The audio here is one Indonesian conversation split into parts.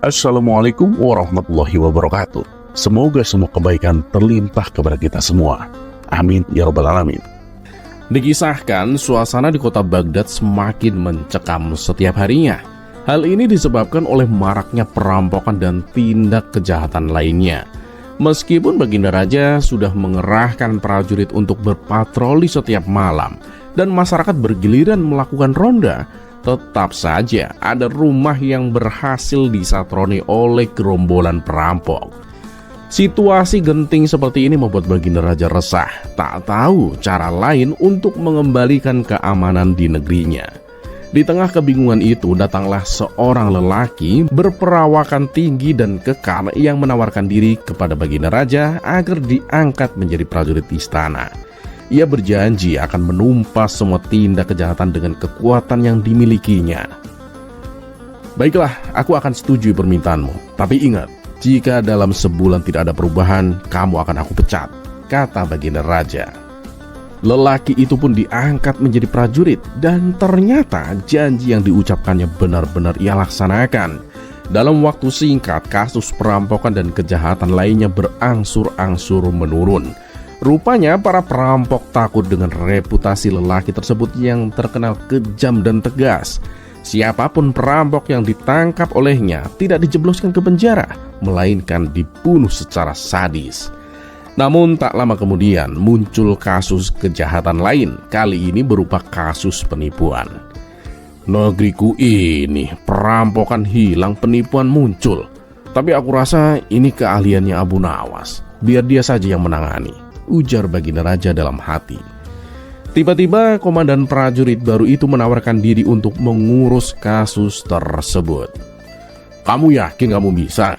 Assalamualaikum warahmatullahi wabarakatuh. Semoga semua kebaikan terlimpah kepada kita semua. Amin ya rabbal alamin. Dikisahkan suasana di kota Baghdad semakin mencekam setiap harinya. Hal ini disebabkan oleh maraknya perampokan dan tindak kejahatan lainnya. Meskipun Baginda Raja sudah mengerahkan prajurit untuk berpatroli setiap malam dan masyarakat bergiliran melakukan ronda, tetap saja ada rumah yang berhasil disatroni oleh gerombolan perampok. Situasi genting seperti ini membuat Baginda Raja resah, tak tahu cara lain untuk mengembalikan keamanan di negerinya. Di tengah kebingungan itu datanglah seorang lelaki berperawakan tinggi dan kekar yang menawarkan diri kepada Baginda Raja agar diangkat menjadi prajurit istana. Ia berjanji akan menumpas semua tindak kejahatan dengan kekuatan yang dimilikinya. Baiklah, aku akan setujui permintaanmu. Tapi ingat, jika dalam sebulan tidak ada perubahan, kamu akan aku pecat, kata Baginda Raja. Lelaki itu pun diangkat menjadi prajurit, dan ternyata janji yang diucapkannya benar-benar ia laksanakan. Dalam waktu singkat, kasus perampokan dan kejahatan lainnya berangsur-angsur menurun. Rupanya para perampok takut dengan reputasi lelaki tersebut yang terkenal kejam dan tegas. Siapapun perampok yang ditangkap olehnya tidak dijebloskan ke penjara, melainkan dibunuh secara sadis. Namun tak lama kemudian muncul kasus kejahatan lain, kali ini berupa kasus penipuan. Negeriku ini perampokan hilang, penipuan muncul. Tapi aku rasa ini keahliannya Abu Nawas, biar dia saja yang menangani, ujar Baginda Raja dalam hati. Tiba-tiba komandan prajurit baru itu menawarkan diri untuk mengurus kasus tersebut. Kamu yakin kamu bisa?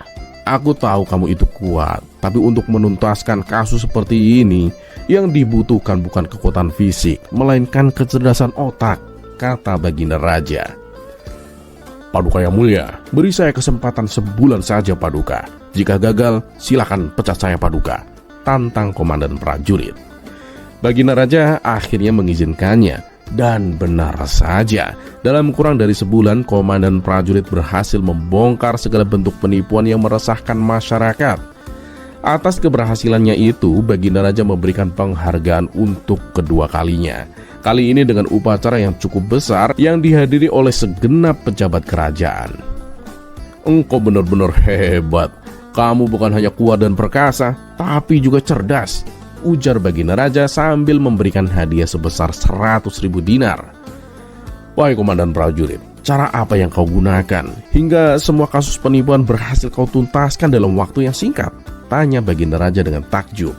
Aku tahu kamu itu kuat, tapi untuk menuntaskan kasus seperti ini, yang dibutuhkan bukan kekuatan fisik, melainkan kecerdasan otak, kata Baginda Raja. Paduka yang mulia, beri saya kesempatan sebulan saja Paduka. Jika gagal, silakan pecat saya Paduka, tantang komandan prajurit. Baginda Raja akhirnya mengizinkannya. Dan benar saja, dalam kurang dari sebulan komandan prajurit berhasil membongkar segala bentuk penipuan yang meresahkan masyarakat. Atas keberhasilannya itu, Baginda Raja memberikan penghargaan untuk kedua kalinya. Kali ini dengan upacara yang cukup besar yang dihadiri oleh segenap pejabat kerajaan. Engkau benar-benar hebat. Kamu bukan hanya kuat dan perkasa, tapi juga cerdas, ujar Baginda Raja sambil memberikan hadiah sebesar 100.000 dinar. Wahai komandan prajurit, cara apa yang kau gunakan hingga semua kasus penipuan berhasil kau tuntaskan dalam waktu yang singkat? Tanya Baginda Raja dengan takjub.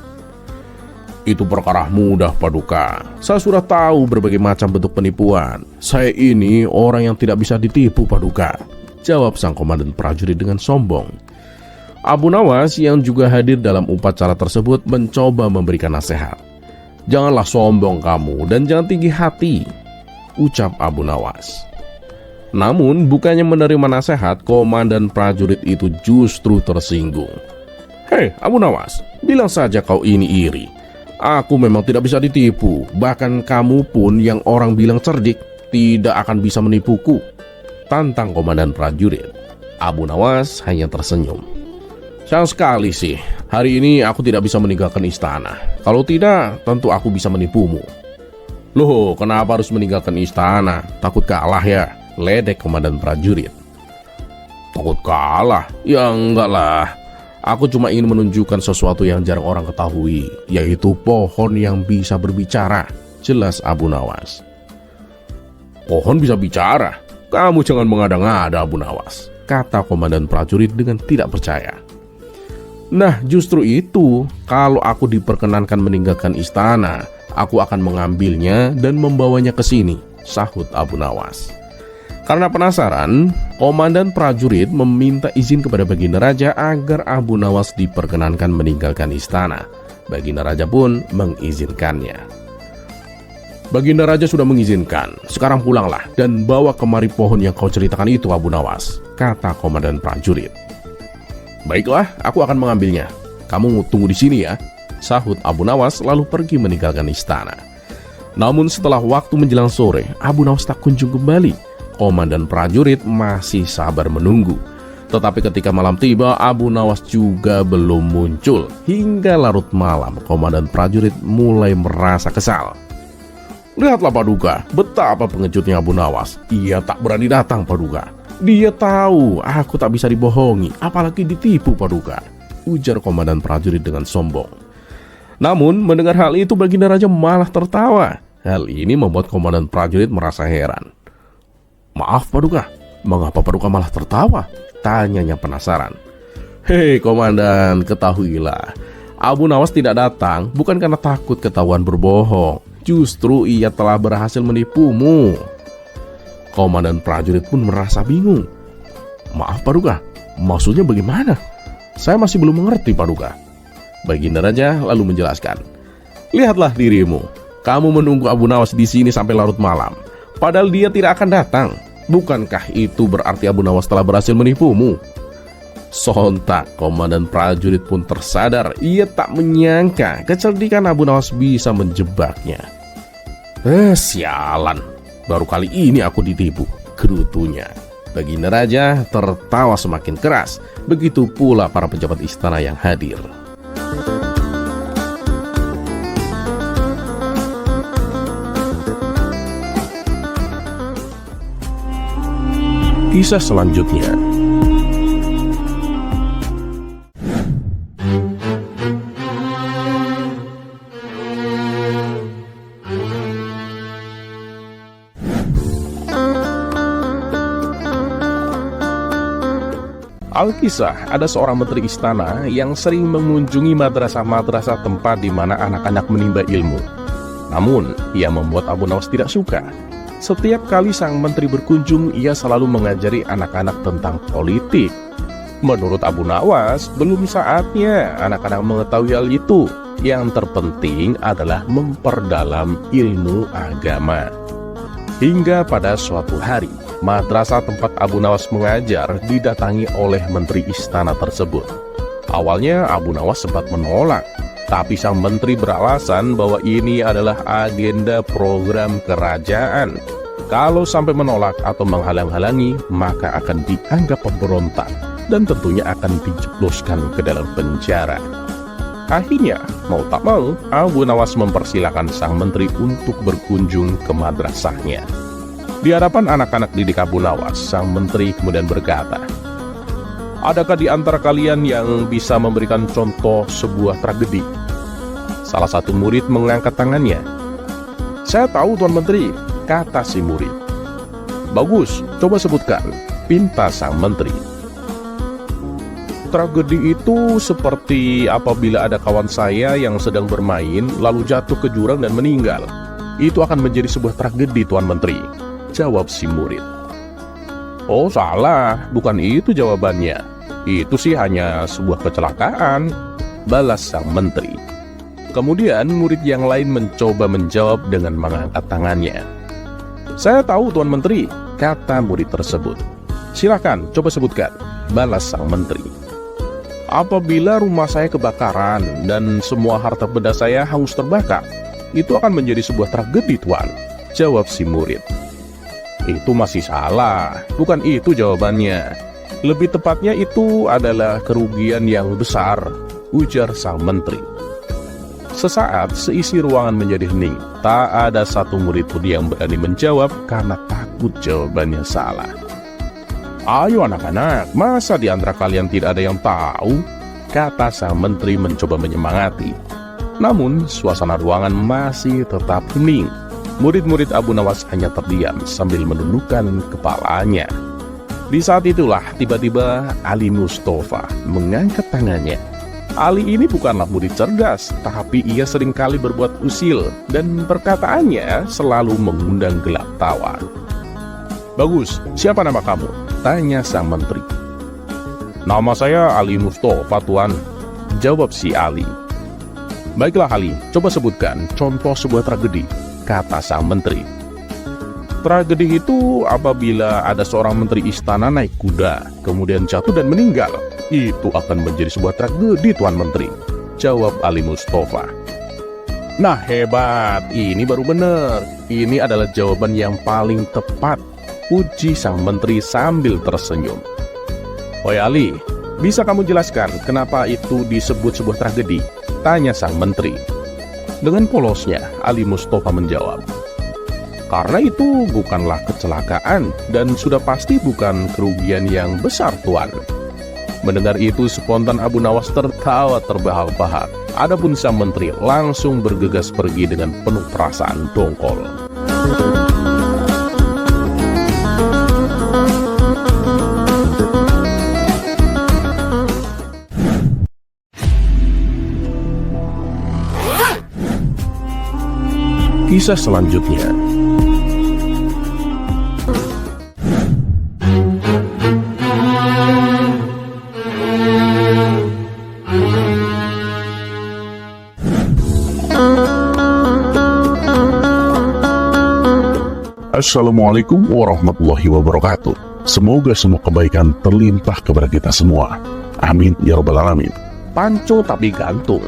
Itu perkara mudah Paduka. Saya sudah tahu berbagai macam bentuk penipuan. Saya ini orang yang tidak bisa ditipu Paduka, jawab sang komandan prajurit dengan sombong. Abu Nawas yang juga hadir dalam upacara tersebut mencoba memberikan nasihat. Janganlah sombong kamu dan jangan tinggi hati, ucap Abu Nawas. Namun bukannya menerima nasihat, komandan prajurit itu justru tersinggung. Hei Abu Nawas, bilang saja kau ini iri. Aku memang tidak bisa ditipu. Bahkan kamu pun yang orang bilang cerdik tidak akan bisa menipuku, tantang komandan prajurit. Abu Nawas hanya tersenyum. Sayang sekali sih, hari ini aku tidak bisa meninggalkan istana. Kalau tidak, tentu aku bisa menipumu. Loh, kenapa harus meninggalkan istana? Takut kalah ya? Ledek komandan prajurit. Takut kalah? Ya enggak lah. Aku cuma ingin menunjukkan sesuatu yang jarang orang ketahui, yaitu pohon yang bisa berbicara, jelas Abu Nawas. Pohon bisa bicara? Kamu jangan mengada-ngada Abu Nawas, kata komandan prajurit dengan tidak percaya. Nah justru itu, kalau aku diperkenankan meninggalkan istana, aku akan mengambilnya dan membawanya ke sini, sahut Abu Nawas. Karena penasaran, komandan prajurit meminta izin kepada Baginda Raja agar Abu Nawas diperkenankan meninggalkan istana. Baginda Raja pun mengizinkannya. Baginda Raja sudah mengizinkan, sekarang pulanglah dan bawa kemari pohon yang kau ceritakan itu Abu Nawas, kata komandan prajurit. Baiklah, aku akan mengambilnya. Kamu tunggu di sini ya, sahut Abu Nawas lalu pergi meninggalkan istana. Namun setelah waktu menjelang sore, Abu Nawas tak kunjung kembali. Komandan prajurit masih sabar menunggu. Tetapi ketika malam tiba, Abu Nawas juga belum muncul. Hingga larut malam, komandan prajurit mulai merasa kesal. Lihatlah Paduka, betapa pengejutnya Abu Nawas. Ia tak berani datang Paduka. Dia tahu aku tak bisa dibohongi, apalagi ditipu Paduka, ujar komandan prajurit dengan sombong. Namun mendengar hal itu, Baginda Raja malah tertawa. Hal ini membuat komandan prajurit merasa heran. Maaf Paduka, mengapa Paduka malah tertawa? Tanyanya penasaran. Hei komandan, ketahuilah, Abu Nawas tidak datang bukan karena takut ketahuan berbohong. Justru ia telah berhasil menipumu. Komandan prajurit pun merasa bingung. Maaf Paduka, maksudnya bagaimana? Saya masih belum mengerti Paduka. Baginda Raja lalu menjelaskan. Lihatlah dirimu, kamu menunggu Abu Nawas di sini sampai larut malam, padahal dia tidak akan datang. Bukankah itu berarti Abu Nawas telah berhasil menipumu? Sontak komandan prajurit pun tersadar. Ia tak menyangka kecerdikan Abu Nawas bisa menjebaknya. Sialan, baru kali ini aku ditipu, gerutunya. Baginda Raja tertawa semakin keras. Begitu pula para pejabat istana yang hadir. Kisah selanjutnya. Alkisah, ada seorang menteri istana yang sering mengunjungi madrasah-madrasah tempat di mana anak-anak menimba ilmu. Namun, ia membuat Abu Nawas tidak suka. Setiap kali sang menteri berkunjung, ia selalu mengajari anak-anak tentang politik. Menurut Abu Nawas, belum saatnya anak-anak mengetahui hal itu. Yang terpenting adalah memperdalam ilmu agama. Hingga pada suatu hari, madrasah tempat Abu Nawas mengajar didatangi oleh menteri istana tersebut. Awalnya Abu Nawas sempat menolak, tapi sang menteri beralasan bahwa ini adalah agenda program kerajaan. Kalau sampai menolak atau menghalang-halangi, maka akan dianggap pemberontak dan tentunya akan dijebloskan ke dalam penjara. Akhirnya, mau tak mau, Abu Nawas mempersilahkan sang menteri untuk berkunjung ke madrasahnya. Di hadapan anak-anak didik Abu Nawas, sang menteri kemudian berkata, adakah di antara kalian yang bisa memberikan contoh sebuah tragedi? Salah satu murid mengangkat tangannya. Saya tahu Tuan Menteri, kata si murid. Bagus, coba sebutkan, pinta sang menteri. Tragedi itu seperti apabila ada kawan saya yang sedang bermain lalu jatuh ke jurang dan meninggal. Itu akan menjadi sebuah tragedi Tuan Menteri, jawab si murid. Oh salah, bukan itu jawabannya. Itu sih hanya sebuah kecelakaan, balas sang menteri. Kemudian murid yang lain mencoba menjawab dengan mengangkat tangannya. Saya tahu Tuan Menteri, kata murid tersebut. Silakan, coba sebutkan, balas sang menteri. Apabila rumah saya kebakaran dan semua harta benda saya hangus terbakar, itu akan menjadi sebuah tragedi Tuan, jawab si murid. Itu masih salah, bukan itu jawabannya. Lebih tepatnya itu adalah kerugian yang besar, ujar sang menteri. Sesaat seisi ruangan menjadi hening. Tak ada satu murid pun yang berani menjawab karena takut jawabannya salah. Ayo anak-anak, masa di antara kalian tidak ada yang tahu? Kata sang menteri mencoba menyemangati. Namun suasana ruangan masih tetap hening. Murid-murid Abu Nawas hanya terdiam sambil menundukkan kepalanya. Di saat itulah tiba-tiba Ali Mustafa mengangkat tangannya. Ali ini bukanlah murid cerdas, tapi ia seringkali berbuat usil dan perkataannya selalu mengundang gelak tawa. Bagus, siapa nama kamu? Tanya sang menteri. Nama saya Ali Mustafa Tuan, jawab si Ali. Baiklah Ali, coba sebutkan contoh sebuah tragedi, kata sang menteri. Tragedi itu apabila ada seorang menteri istana naik kuda, kemudian jatuh dan meninggal. Itu akan menjadi sebuah tragedi Tuan Menteri, jawab Ali Mustafa. Nah hebat, ini baru benar. Ini adalah jawaban yang paling tepat, puji sang menteri sambil tersenyum. "Oi Ali, bisa kamu jelaskan kenapa itu disebut sebuah tragedi?" tanya sang menteri. Dengan polosnya, Ali Mustafa menjawab, "Karena itu bukanlah kecelakaan dan sudah pasti bukan kerugian yang besar, Tuan." Mendengar itu, spontan Abu Nawas tertawa terbahak-bahak. Adapun sang menteri langsung bergegas pergi dengan penuh perasaan dongkol. Kisah selanjutnya. Assalamualaikum warahmatullahi wabarakatuh. Semoga semua kebaikan terlimpah kepada kita semua. Amin ya rabbal alamin. Pancung tapi gantung.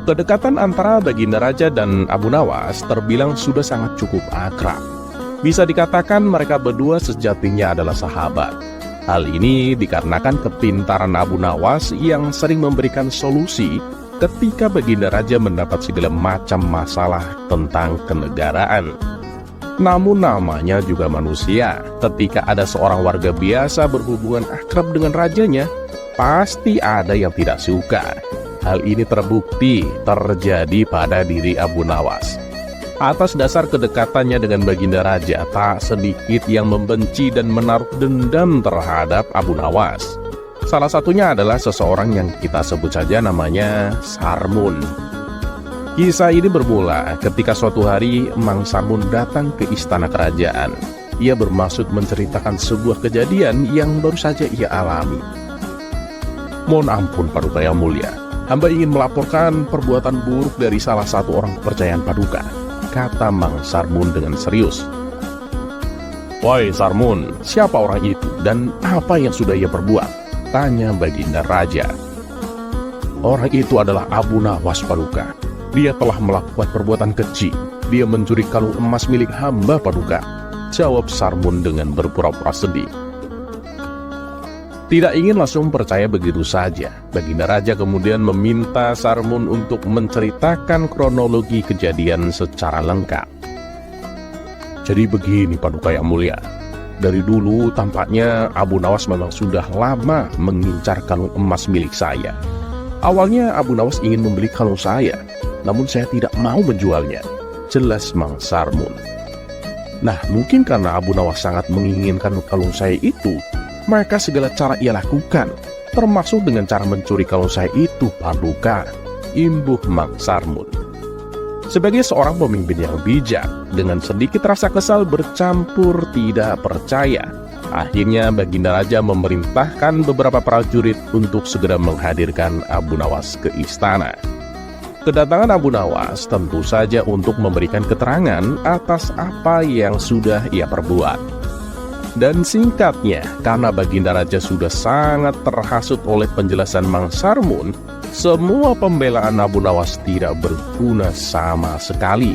Kedekatan antara Baginda Raja dan Abu Nawas terbilang sudah sangat cukup akrab. Bisa dikatakan mereka berdua sejatinya adalah sahabat. Hal ini dikarenakan kepintaran Abu Nawas yang sering memberikan solusi ketika Baginda Raja mendapat segala macam masalah tentang kenegaraan. Namun namanya juga manusia, ketika ada seorang warga biasa berhubungan akrab dengan rajanya, pasti ada yang tidak suka. Hal ini terbukti terjadi pada diri Abu Nawas. Atas dasar kedekatannya dengan Baginda Raja, tak sedikit yang membenci dan menaruh dendam terhadap Abu Nawas. Salah satunya adalah seseorang yang kita sebut saja namanya Sarmun. Kisah ini bermula ketika suatu hari Mang Sarmun datang ke istana kerajaan. Ia bermaksud menceritakan sebuah kejadian yang baru saja ia alami. "Mohon ampun Paduka yang mulia, hamba ingin melaporkan perbuatan buruk dari salah satu orang kepercayaan Paduka," kata Mang Sarmun dengan serius. "Woi Sarmun, siapa orang itu dan apa yang sudah ia perbuat?" tanya Baginda Raja. "Orang itu adalah Abu Nawas Paduka. Dia telah melakukan perbuatan keji. Dia mencuri kalung emas milik hamba Paduka," jawab Sarmun dengan berpura-pura sedih. Tidak ingin langsung percaya begitu saja, Baginda Raja kemudian meminta Sarmun untuk menceritakan kronologi kejadian secara lengkap. "Jadi begini Paduka yang mulia, dari dulu tampaknya Abu Nawas memang sudah lama mengincar kalung emas milik saya. Awalnya Abu Nawas ingin membeli kalung saya, namun saya tidak mau menjualnya," jelas Mang Sarmun. "Nah, mungkin karena Abu Nawas sangat menginginkan kalung saya itu, maka segala cara ia lakukan, termasuk dengan cara mencuri kalung saya itu Paduka," imbuh Mang Sarmun. Sebagai seorang pemimpin yang bijak, dengan sedikit rasa kesal bercampur tidak percaya, akhirnya Baginda Raja memerintahkan beberapa prajurit untuk segera menghadirkan Abu Nawas ke istana. Kedatangan Abu Nawas tentu saja untuk memberikan keterangan atas apa yang sudah ia perbuat. Dan singkatnya, karena Baginda Raja sudah sangat terhasut oleh penjelasan Mang Sarmun, semua pembelaan Abu Nawas tidak berguna sama sekali.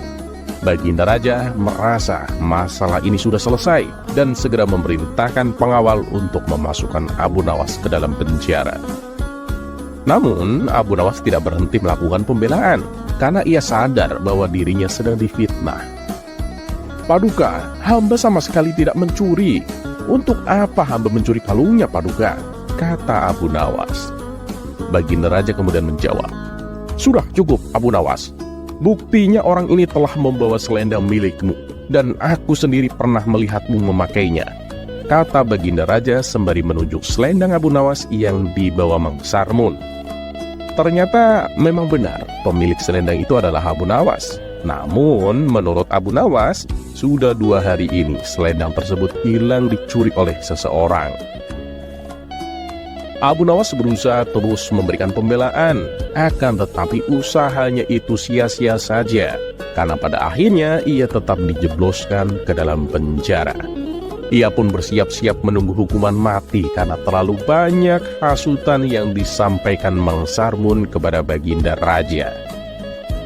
Baginda Raja merasa masalah ini sudah selesai dan segera memerintahkan pengawal untuk memasukkan Abu Nawas ke dalam penjara. Namun, Abu Nawas tidak berhenti melakukan pembelaan karena ia sadar bahwa dirinya sedang difitnah. "Paduka, hamba sama sekali tidak mencuri. Untuk apa hamba mencuri kalungnya, Paduka?" kata Abu Nawas. Baginda Raja kemudian menjawab, "Sudah cukup Abu Nawas. Buktinya orang ini telah membawa selendang milikmu, dan aku sendiri pernah melihatmu memakainya," kata Baginda Raja sembari menunjuk selendang Abu Nawas yang dibawa Mang Sarmun. Ternyata memang benar pemilik selendang itu adalah Abu Nawas. Namun menurut Abu Nawas, sudah 2 hari ini selendang tersebut hilang dicuri oleh seseorang. Abu Nawas berusaha terus memberikan pembelaan, akan tetapi usahanya itu sia-sia saja, karena pada akhirnya ia tetap dijebloskan ke dalam penjara. Ia pun bersiap-siap menunggu hukuman mati karena terlalu banyak hasutan yang disampaikan Mang Sarmun kepada Baginda Raja.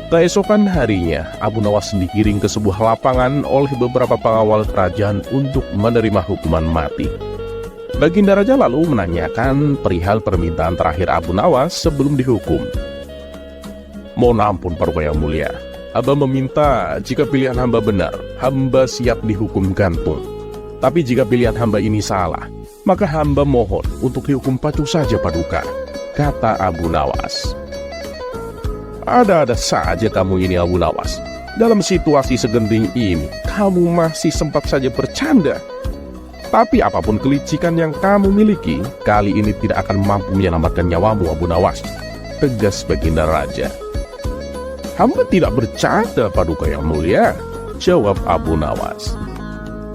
Keesokan harinya, Abu Nawas digiring ke sebuah lapangan oleh beberapa pengawal kerajaan untuk menerima hukuman mati. Baginda Raja lalu menanyakan perihal permintaan terakhir Abu Nawas sebelum dihukum. Mohon ampun Paduka Yang Mulia, hamba meminta jika pilihan hamba benar, hamba siap dihukum gantung. Tapi jika pilihan hamba ini salah, maka hamba mohon untuk dihukum pancung saja Paduka, kata Abu Nawas. Ada-ada saja kamu ini Abu Nawas. Dalam situasi segenting ini, kamu masih sempat saja bercanda. Tapi apapun kelicikan yang kamu miliki, kali ini tidak akan mampu menyelamatkan nyawamu Abu Nawas, tegas Baginda Raja. Hamba tidak bercanda Paduka Yang Mulia, jawab Abu Nawas.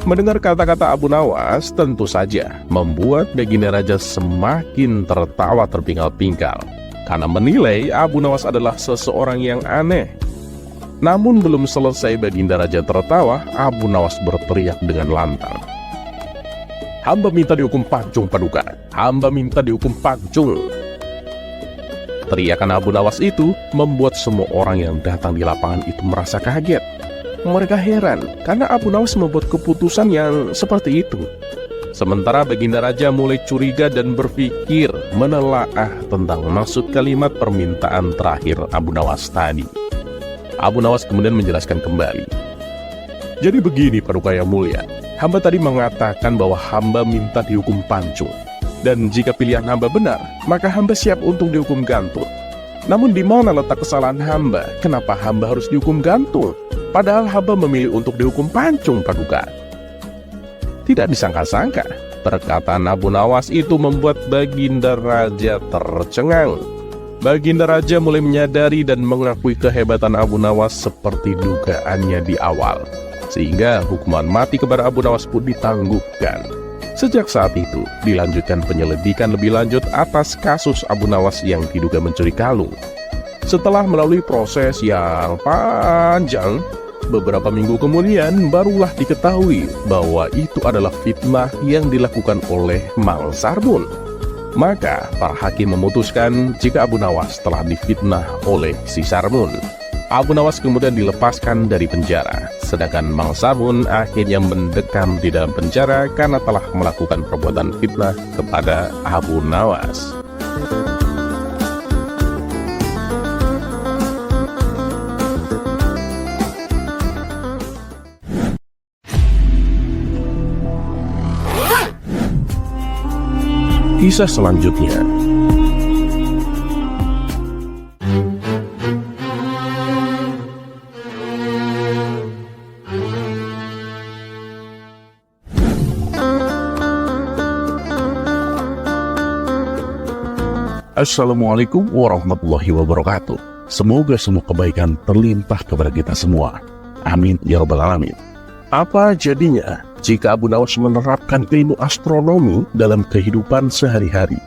Mendengar kata-kata Abu Nawas tentu saja membuat Baginda Raja semakin tertawa terpingkal-pingkal, karena menilai Abu Nawas adalah seseorang yang aneh. Namun belum selesai Baginda Raja tertawa, Abu Nawas berteriak dengan lantang. Hamba minta dihukum pancung Paduka, hamba minta dihukum pancung. Teriakan Abu Nawas itu membuat semua orang yang datang di lapangan itu merasa kaget. Mereka heran karena Abu Nawas membuat keputusan yang seperti itu. Sementara Baginda Raja mulai curiga dan berpikir menelaah tentang maksud kalimat permintaan terakhir Abu Nawas tadi. Abu Nawas kemudian menjelaskan kembali. Jadi begini Paduka Yang Mulia, hamba tadi mengatakan bahwa hamba minta dihukum pancung. Dan jika pilihan hamba benar, maka hamba siap untuk dihukum gantung. Namun di mana letak kesalahan hamba? Kenapa hamba harus dihukum gantung? Padahal hamba memilih untuk dihukum pancung Paduka. Tidak disangka-sangka, perkataan Abu Nawas itu membuat Baginda Raja tercengang. Baginda Raja mulai menyadari dan mengakui kehebatan Abu Nawas seperti dugaannya di awal. Sehingga hukuman mati kepada Abu Nawas pun ditangguhkan. Sejak saat itu, dilanjutkan penyelidikan lebih lanjut atas kasus Abu Nawas yang diduga mencuri kalung. Setelah melalui proses yang panjang, beberapa minggu kemudian barulah diketahui bahwa itu adalah fitnah yang dilakukan oleh Mang Sarbun. Maka, para hakim memutuskan jika Abu Nawas telah difitnah oleh si Sarbun. Abu Nawas kemudian dilepaskan dari penjara, sedangkan Mang Sarbun akhirnya mendekam di dalam penjara karena telah melakukan perbuatan fitnah kepada Abu Nawas. Kisah selanjutnya. Assalamualaikum warahmatullahi wabarakatuh. Semoga semua kebaikan terlimpah kepada kita semua. Amin ya rabbal alamin. Apa jadinya jika Abu Nawas menerapkan ilmu astronomi dalam kehidupan sehari-hari?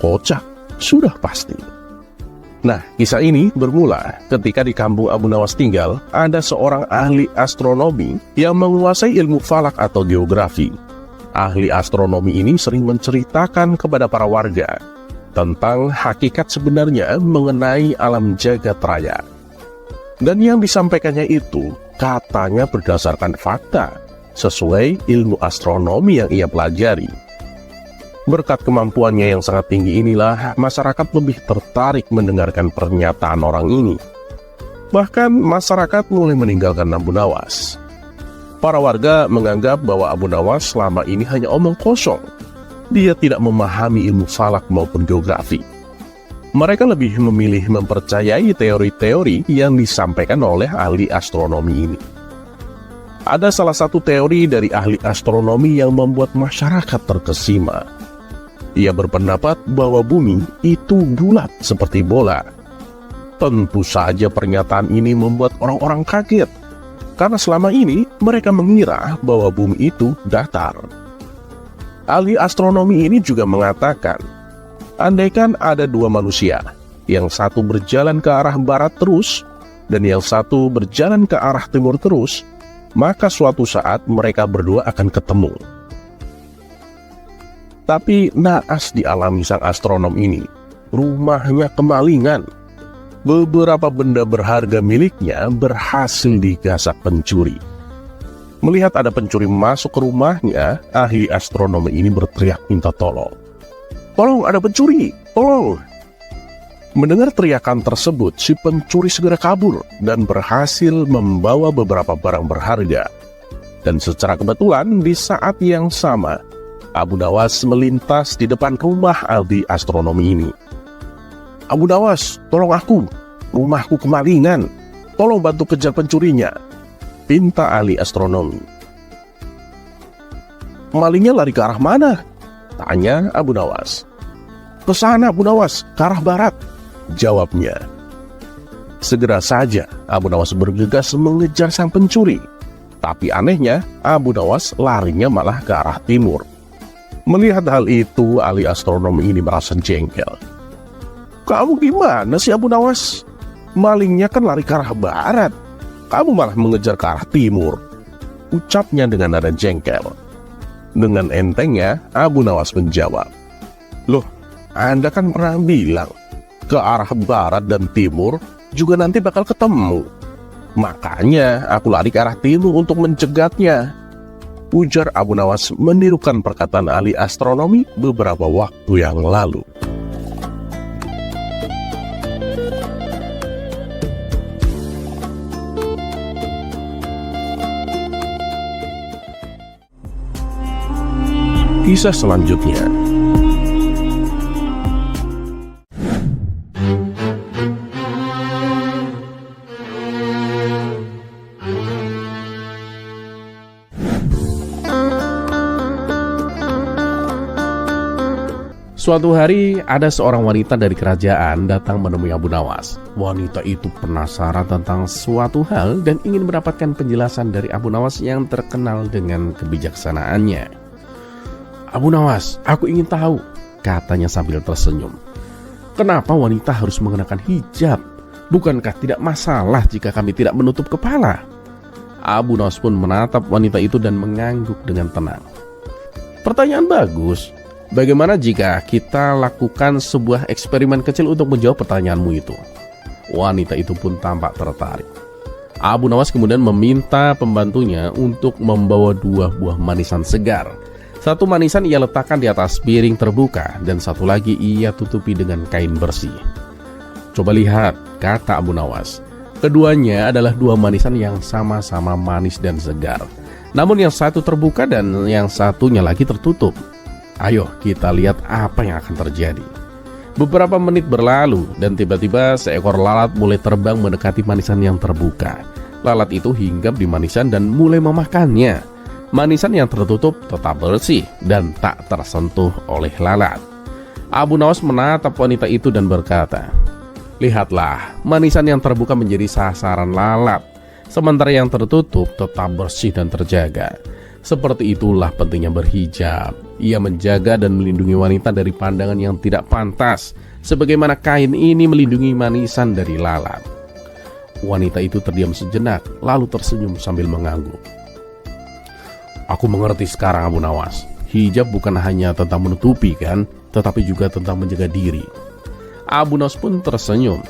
Kocak, sudah pasti. Nah, kisah ini bermula ketika di kampung Abu Nawas tinggal ada seorang ahli astronomi yang menguasai ilmu falak atau geografi. Ahli astronomi ini sering menceritakan kepada para warga tentang hakikat sebenarnya mengenai alam jagat raya. Dan yang disampaikannya itu katanya berdasarkan fakta, sesuai ilmu astronomi yang ia pelajari. Berkat kemampuannya yang sangat tinggi inilah, masyarakat lebih tertarik mendengarkan pernyataan orang ini. Bahkan masyarakat mulai meninggalkan Abu Nawas. Para warga menganggap bahwa Abu Nawas selama ini hanya omong kosong. Dia tidak memahami ilmu falak maupun geografi. Mereka lebih memilih mempercayai teori-teori yang disampaikan oleh ahli astronomi ini. Ada salah satu teori dari ahli astronomi yang membuat masyarakat terkesima. Ia berpendapat bahwa bumi itu bulat seperti bola. Tentu saja pernyataan ini membuat orang-orang kaget, karena selama ini mereka mengira bahwa bumi itu datar. Ahli astronomi ini juga mengatakan, andaikan ada dua manusia, yang satu berjalan ke arah barat terus, dan yang satu berjalan ke arah timur terus, maka suatu saat mereka berdua akan ketemu. Tapi naas dialami sang astronom ini, rumahnya kemalingan. Beberapa benda berharga miliknya berhasil digasak pencuri. Melihat ada pencuri masuk ke rumahnya, ahli astronomi ini berteriak minta tolong. "Tolong, ada pencuri! Tolong!" Mendengar teriakan tersebut, si pencuri segera kabur dan berhasil membawa beberapa barang berharga. Dan secara kebetulan, di saat yang sama, Abu Nawas melintas di depan rumah ahli astronomi ini. "Abu Nawas, tolong aku! Rumahku kemalingan! Tolong bantu kejar pencurinya!" pinta ahli astronomi. "Malingnya lari ke arah mana?" tanya Abu Nawas. "Ke sana, Abu Nawas, ke arah barat," jawabnya. Segera saja Abu Nawas bergegas mengejar sang pencuri. Tapi anehnya, Abu Nawas larinya malah ke arah timur. Melihat hal itu, ahli astronomi ini merasa jengkel. "Kamu gimana sih, Abu Nawas? Malingnya kan lari ke arah barat. Kamu malah mengejar ke arah timur," ucapnya dengan nada jengkel. Dengan entengnya, Abu Nawas menjawab, "Loh, Anda kan pernah bilang ke arah barat dan timur juga nanti bakal ketemu. Makanya aku lari ke arah timur untuk mencegatnya," ujar Abu Nawas menirukan perkataan ahli astronomi beberapa waktu yang lalu. Kisah selanjutnya. Suatu hari, ada seorang wanita dari kerajaan datang menemui Abu Nawas. Wanita itu penasaran tentang suatu hal dan ingin mendapatkan penjelasan dari Abu Nawas yang terkenal dengan kebijaksanaannya. "Abu Nawas, aku ingin tahu," katanya sambil tersenyum. "Kenapa wanita harus mengenakan hijab? Bukankah tidak masalah jika kami tidak menutup kepala?" Abu Nawas pun menatap wanita itu dan mengangguk dengan tenang. "Pertanyaan bagus. Bagaimana jika kita lakukan sebuah eksperimen kecil untuk menjawab pertanyaanmu itu?" Wanita itu pun tampak tertarik. Abu Nawas kemudian meminta pembantunya untuk membawa 2 buah manisan segar. Satu manisan ia letakkan di atas piring terbuka dan satu lagi ia tutupi dengan kain bersih. "Coba lihat," kata Abu Nawas. Keduanya adalah 2 manisan yang sama-sama manis dan segar. Namun yang satu terbuka dan yang satunya lagi tertutup. Ayo kita lihat apa yang akan terjadi. Beberapa menit berlalu dan tiba-tiba seekor lalat mulai terbang mendekati manisan yang terbuka. Lalat itu hinggap di manisan dan mulai memakannya. Manisan yang tertutup tetap bersih dan tak tersentuh oleh lalat. Abu Nawas menatap wanita itu dan berkata, "Lihatlah, manisan yang terbuka menjadi sasaran lalat, sementara yang tertutup tetap bersih dan terjaga. Seperti itulah pentingnya berhijab. Ia menjaga dan melindungi wanita dari pandangan yang tidak pantas, sebagaimana kain ini melindungi manisan dari lalat." Wanita itu terdiam sejenak, lalu tersenyum sambil mengangguk. "Aku mengerti sekarang, Abu Nawas. Hijab bukan hanya tentang menutupi kan, tetapi juga tentang menjaga diri." Abu Nawas pun tersenyum.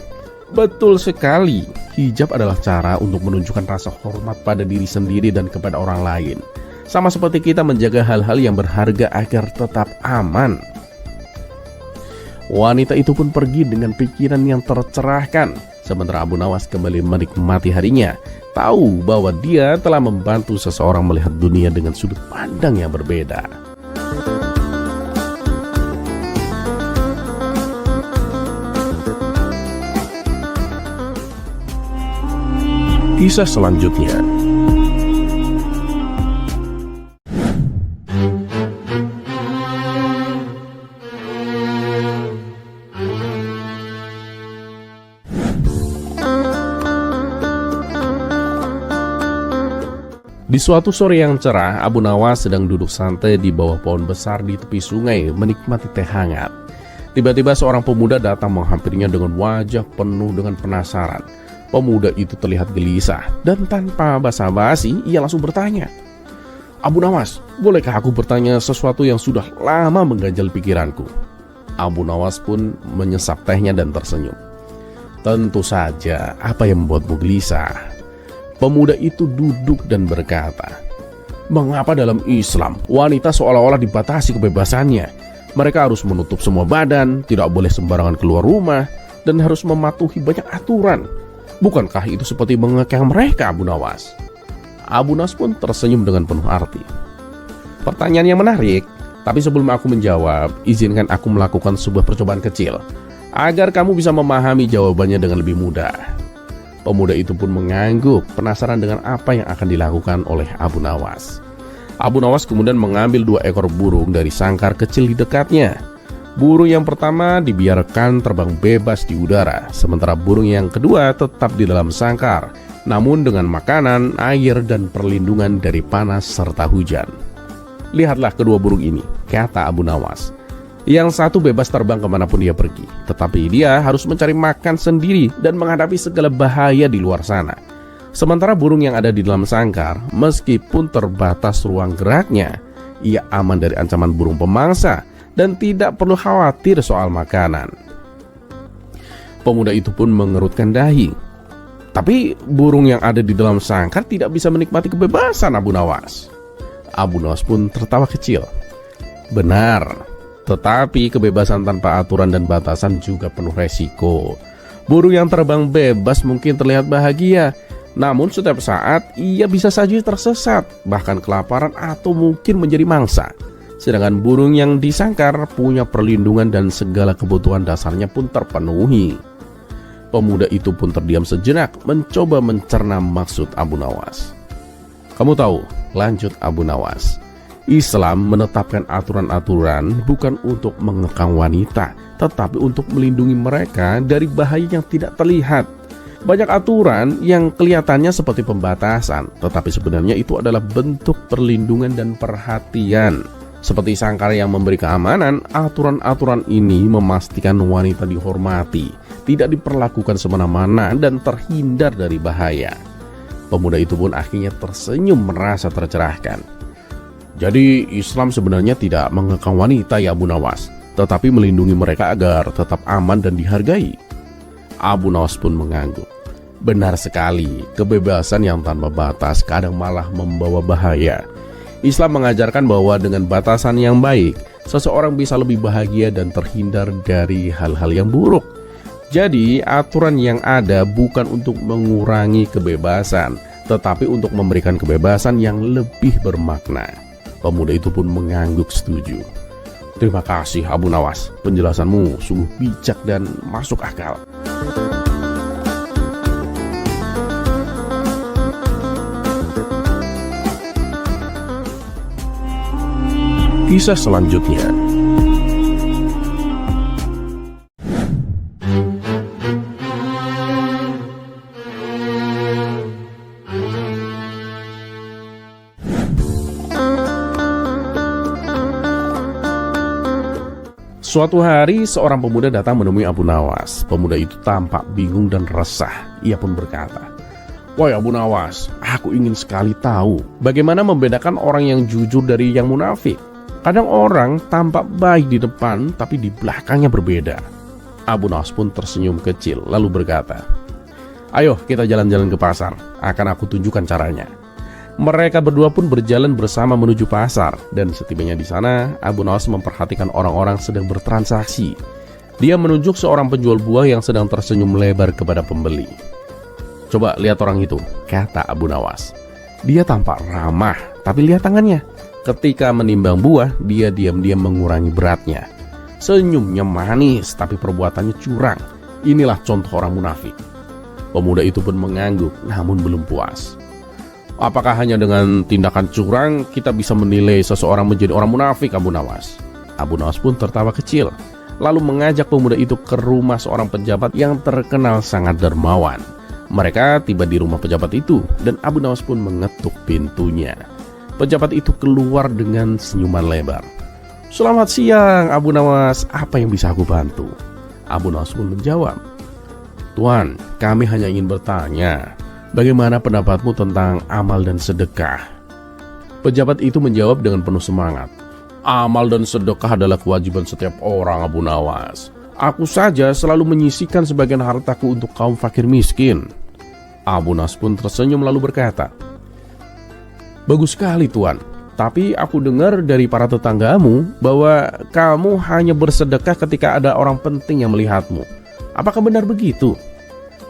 "Betul sekali. Hijab adalah cara untuk menunjukkan rasa hormat pada diri sendiri dan kepada orang lain. Sama seperti kita menjaga hal-hal yang berharga agar tetap aman." Wanita itu pun pergi dengan pikiran yang tercerahkan, sementara Abu Nawas kembali menikmati harinya, tahu bahwa dia telah membantu seseorang melihat dunia dengan sudut pandang yang berbeda. Kisah selanjutnya. Di suatu sore yang cerah, Abu Nawas sedang duduk santai di bawah pohon besar di tepi sungai menikmati teh hangat. Tiba-tiba seorang pemuda datang menghampirinya dengan wajah penuh dengan penasaran. Pemuda itu terlihat gelisah dan tanpa basa-basi ia langsung bertanya, "Abu Nawas, bolehkah aku bertanya sesuatu yang sudah lama mengganjal pikiranku?" Abu Nawas pun menyesap tehnya dan tersenyum. "Tentu saja, apa yang membuatmu gelisah?" Pemuda itu duduk dan berkata, Mengapa dalam Islam wanita seolah-olah dibatasi kebebasannya? Mereka harus menutup semua badan, tidak boleh sembarangan keluar rumah, dan harus mematuhi banyak aturan. Bukankah itu seperti mengekang mereka, Abu Nawas? Abu Nawas pun tersenyum dengan penuh arti. Pertanyaan yang menarik, tapi sebelum aku menjawab, izinkan aku melakukan sebuah percobaan kecil agar kamu bisa memahami jawabannya dengan lebih mudah. Pemuda itu pun mengangguk, penasaran dengan apa yang akan dilakukan oleh Abu Nawas. Abu Nawas kemudian mengambil 2 ekor burung dari sangkar kecil di dekatnya. Burung yang pertama dibiarkan terbang bebas di udara, sementara burung yang kedua tetap di dalam sangkar, namun dengan makanan, air, dan perlindungan dari panas serta hujan. Lihatlah kedua burung ini, kata Abu Nawas. Yang satu bebas terbang kemanapun dia pergi, tetapi dia harus mencari makan sendiri dan menghadapi segala bahaya di luar sana. Sementara burung yang ada di dalam sangkar, meskipun terbatas ruang geraknya, ia aman dari ancaman burung pemangsa dan tidak perlu khawatir soal makanan. Pemuda itu pun mengerutkan dahi. Tapi burung yang ada di dalam sangkar tidak bisa menikmati kebebasan, Abu Nawas. Abu Nawas pun tertawa kecil. Benar. Tetapi kebebasan tanpa aturan dan batasan juga penuh resiko. Burung yang terbang bebas mungkin terlihat bahagia, namun setiap saat ia bisa saja tersesat, bahkan kelaparan atau mungkin menjadi mangsa. Sedangkan burung yang disangkar punya perlindungan dan segala kebutuhan dasarnya pun terpenuhi. Pemuda itu pun terdiam sejenak, mencoba mencerna maksud Abu Nawas. Kamu tahu, lanjut Abu Nawas, Islam menetapkan aturan-aturan bukan untuk mengekang wanita, tetapi untuk melindungi mereka dari bahaya yang tidak terlihat. Banyak aturan yang kelihatannya seperti pembatasan, tetapi sebenarnya itu adalah bentuk perlindungan dan perhatian. Seperti sangkar yang memberi keamanan, aturan-aturan ini memastikan wanita dihormati, tidak diperlakukan semena-mena dan terhindar dari bahaya. Pemuda itu pun akhirnya tersenyum merasa tercerahkan. Jadi Islam sebenarnya tidak mengekang wanita, ya Abu Nawas, tetapi melindungi mereka agar tetap aman dan dihargai. Abu Nawas pun mengangguk. Benar sekali, kebebasan yang tanpa batas kadang malah membawa bahaya. Islam mengajarkan bahwa dengan batasan yang baik, seseorang bisa lebih bahagia dan terhindar dari hal-hal yang buruk. Jadi aturan yang ada bukan untuk mengurangi kebebasan, tetapi untuk memberikan kebebasan yang lebih bermakna. Pemuda itu pun mengangguk setuju. Terima kasih Abu Nawas, penjelasanmu sungguh bijak dan masuk akal. Kisah selanjutnya. Suatu hari seorang pemuda datang menemui Abu Nawas. Pemuda itu tampak bingung dan resah. Ia pun berkata, "Wahai Abu Nawas, aku ingin sekali tahu bagaimana membedakan orang yang jujur dari yang munafik. Kadang orang tampak baik di depan tapi di belakangnya berbeda." Abu Nawas pun tersenyum kecil lalu berkata, "Ayo kita jalan-jalan ke pasar, akan aku tunjukkan caranya." Mereka berdua pun berjalan bersama menuju pasar, dan setibanya di sana, Abu Nawas memperhatikan orang-orang sedang bertransaksi. Dia menunjuk seorang penjual buah yang sedang tersenyum lebar kepada pembeli. "Coba lihat orang itu," kata Abu Nawas. "Dia tampak ramah, tapi lihat tangannya. Ketika menimbang buah, dia diam-diam mengurangi beratnya. Senyumnya manis, tapi perbuatannya curang. Inilah contoh orang munafik." Pemuda itu pun mengangguk, namun belum puas. "Apakah hanya dengan tindakan curang kita bisa menilai seseorang menjadi orang munafik, Abu Nawas?" Abu Nawas pun tertawa kecil, lalu mengajak pemuda itu ke rumah seorang pejabat yang terkenal sangat dermawan. Mereka tiba di rumah pejabat itu, dan Abu Nawas pun mengetuk pintunya. Pejabat itu keluar dengan senyuman lebar. "Selamat siang, Abu Nawas, apa yang bisa aku bantu?" Abu Nawas pun menjawab, "Tuan, kami hanya ingin bertanya, bagaimana pendapatmu tentang amal dan sedekah?" Pejabat itu menjawab dengan penuh semangat, "Amal dan sedekah adalah kewajiban setiap orang, Abu Nawas. Aku saja selalu menyisihkan sebagian hartaku untuk kaum fakir miskin." Abu Nawas pun tersenyum lalu berkata, Bagus sekali Tuan. Tapi aku dengar dari para tetanggamu bahwa kamu hanya bersedekah ketika ada orang penting yang melihatmu. Apakah benar begitu?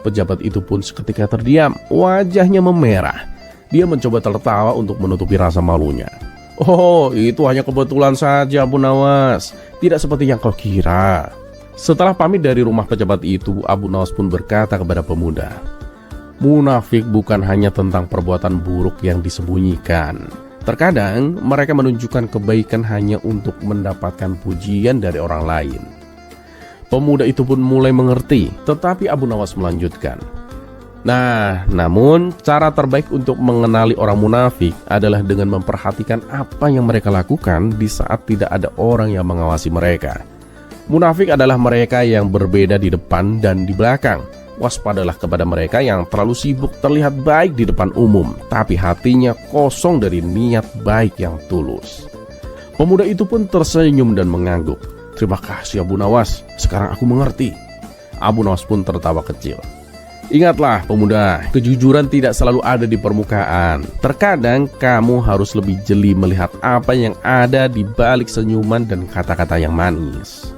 Pejabat itu pun seketika terdiam, wajahnya memerah. Dia mencoba tertawa untuk menutupi rasa malunya. Oh, itu hanya kebetulan saja Abu Nawas. Tidak seperti yang kau kira. Setelah pamit dari rumah pejabat itu, Abu Nawas pun berkata kepada pemuda, munafik bukan hanya tentang perbuatan buruk yang disembunyikan. Terkadang mereka menunjukkan kebaikan hanya untuk mendapatkan pujian dari orang lain. Pemuda itu pun mulai mengerti, tetapi Abu Nawas melanjutkan. Nah, namun cara terbaik untuk mengenali orang munafik adalah dengan memperhatikan apa yang mereka lakukan di saat tidak ada orang yang mengawasi mereka. Munafik adalah mereka yang berbeda di depan dan di belakang. Waspadalah kepada mereka yang terlalu sibuk terlihat baik di depan umum, tapi hatinya kosong dari niat baik yang tulus. Pemuda itu pun tersenyum dan mengangguk. Terima kasih Abu Nawas, sekarang aku mengerti. Abu Nawas pun tertawa kecil. Ingatlah pemuda, kejujuran tidak selalu ada di permukaan. Terkadang kamu harus lebih jeli melihat apa yang ada di balik senyuman dan kata-kata yang manis.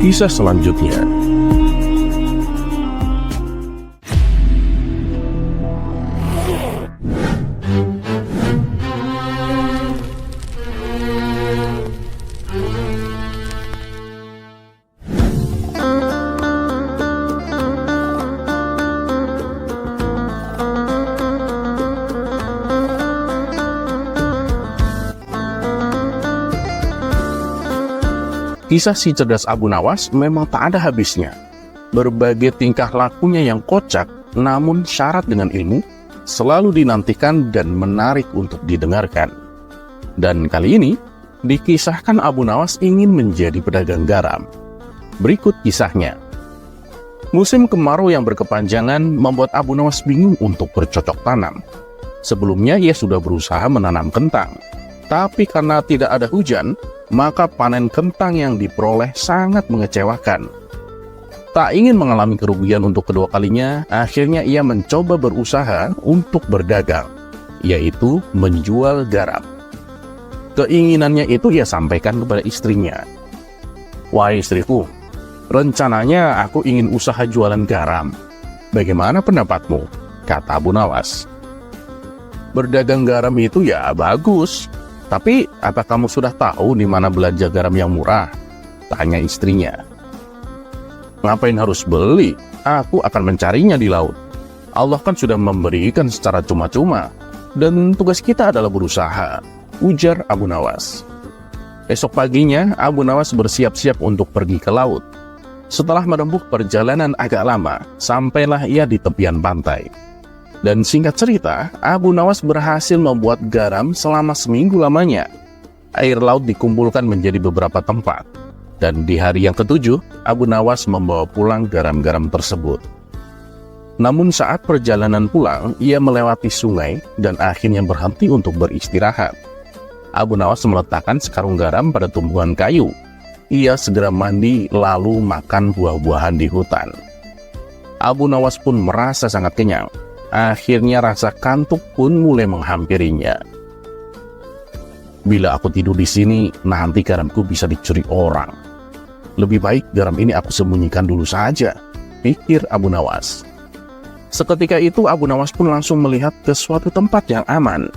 Kisah selanjutnya. Kisah si cerdas Abu Nawas memang tak ada habisnya. Berbagai tingkah lakunya yang kocak namun syarat dengan ilmu selalu dinantikan dan menarik untuk didengarkan. Dan kali ini dikisahkan Abu Nawas ingin menjadi pedagang garam. Berikut kisahnya. Musim kemarau yang berkepanjangan membuat Abu Nawas bingung untuk bercocok tanam. Sebelumnya ia sudah berusaha menanam kentang, tapi karena tidak ada hujan, maka panen kentang yang diperoleh sangat mengecewakan. Tak ingin mengalami kerugian untuk kedua kalinya, akhirnya ia mencoba berusaha untuk berdagang, yaitu menjual garam. Keinginannya itu ia sampaikan kepada istrinya. Wahai istriku, rencananya aku ingin usaha jualan garam. Bagaimana pendapatmu? Kata Abu Nawas. Berdagang garam itu ya bagus. Tapi, apa kamu sudah tahu di mana belanja garam yang murah? Tanya istrinya. Ngapain harus beli? Aku akan mencarinya di laut. Allah kan sudah memberikan secara cuma-cuma. Dan tugas kita adalah berusaha, ujar Abu Nawas. Esok paginya, Abu Nawas bersiap-siap untuk pergi ke laut. Setelah menempuh perjalanan agak lama, sampailah ia di tepian pantai. Dan singkat cerita, Abu Nawas berhasil membuat garam selama seminggu lamanya. Air laut dikumpulkan menjadi beberapa tempat. Dan di hari yang ketujuh, Abu Nawas membawa pulang garam-garam tersebut. Namun saat perjalanan pulang, ia melewati sungai dan akhirnya berhenti untuk beristirahat. Abu Nawas meletakkan sekarung garam pada tumbuhan kayu. Ia segera mandi lalu makan buah-buahan di hutan. Abu Nawas pun merasa sangat kenyang. Akhirnya rasa kantuk pun mulai menghampirinya. Bila aku tidur di sini, nanti garamku bisa dicuri orang. Lebih baik garam ini aku sembunyikan dulu saja, pikir Abu Nawas. Seketika itu Abu Nawas pun langsung melihat ke suatu tempat yang aman.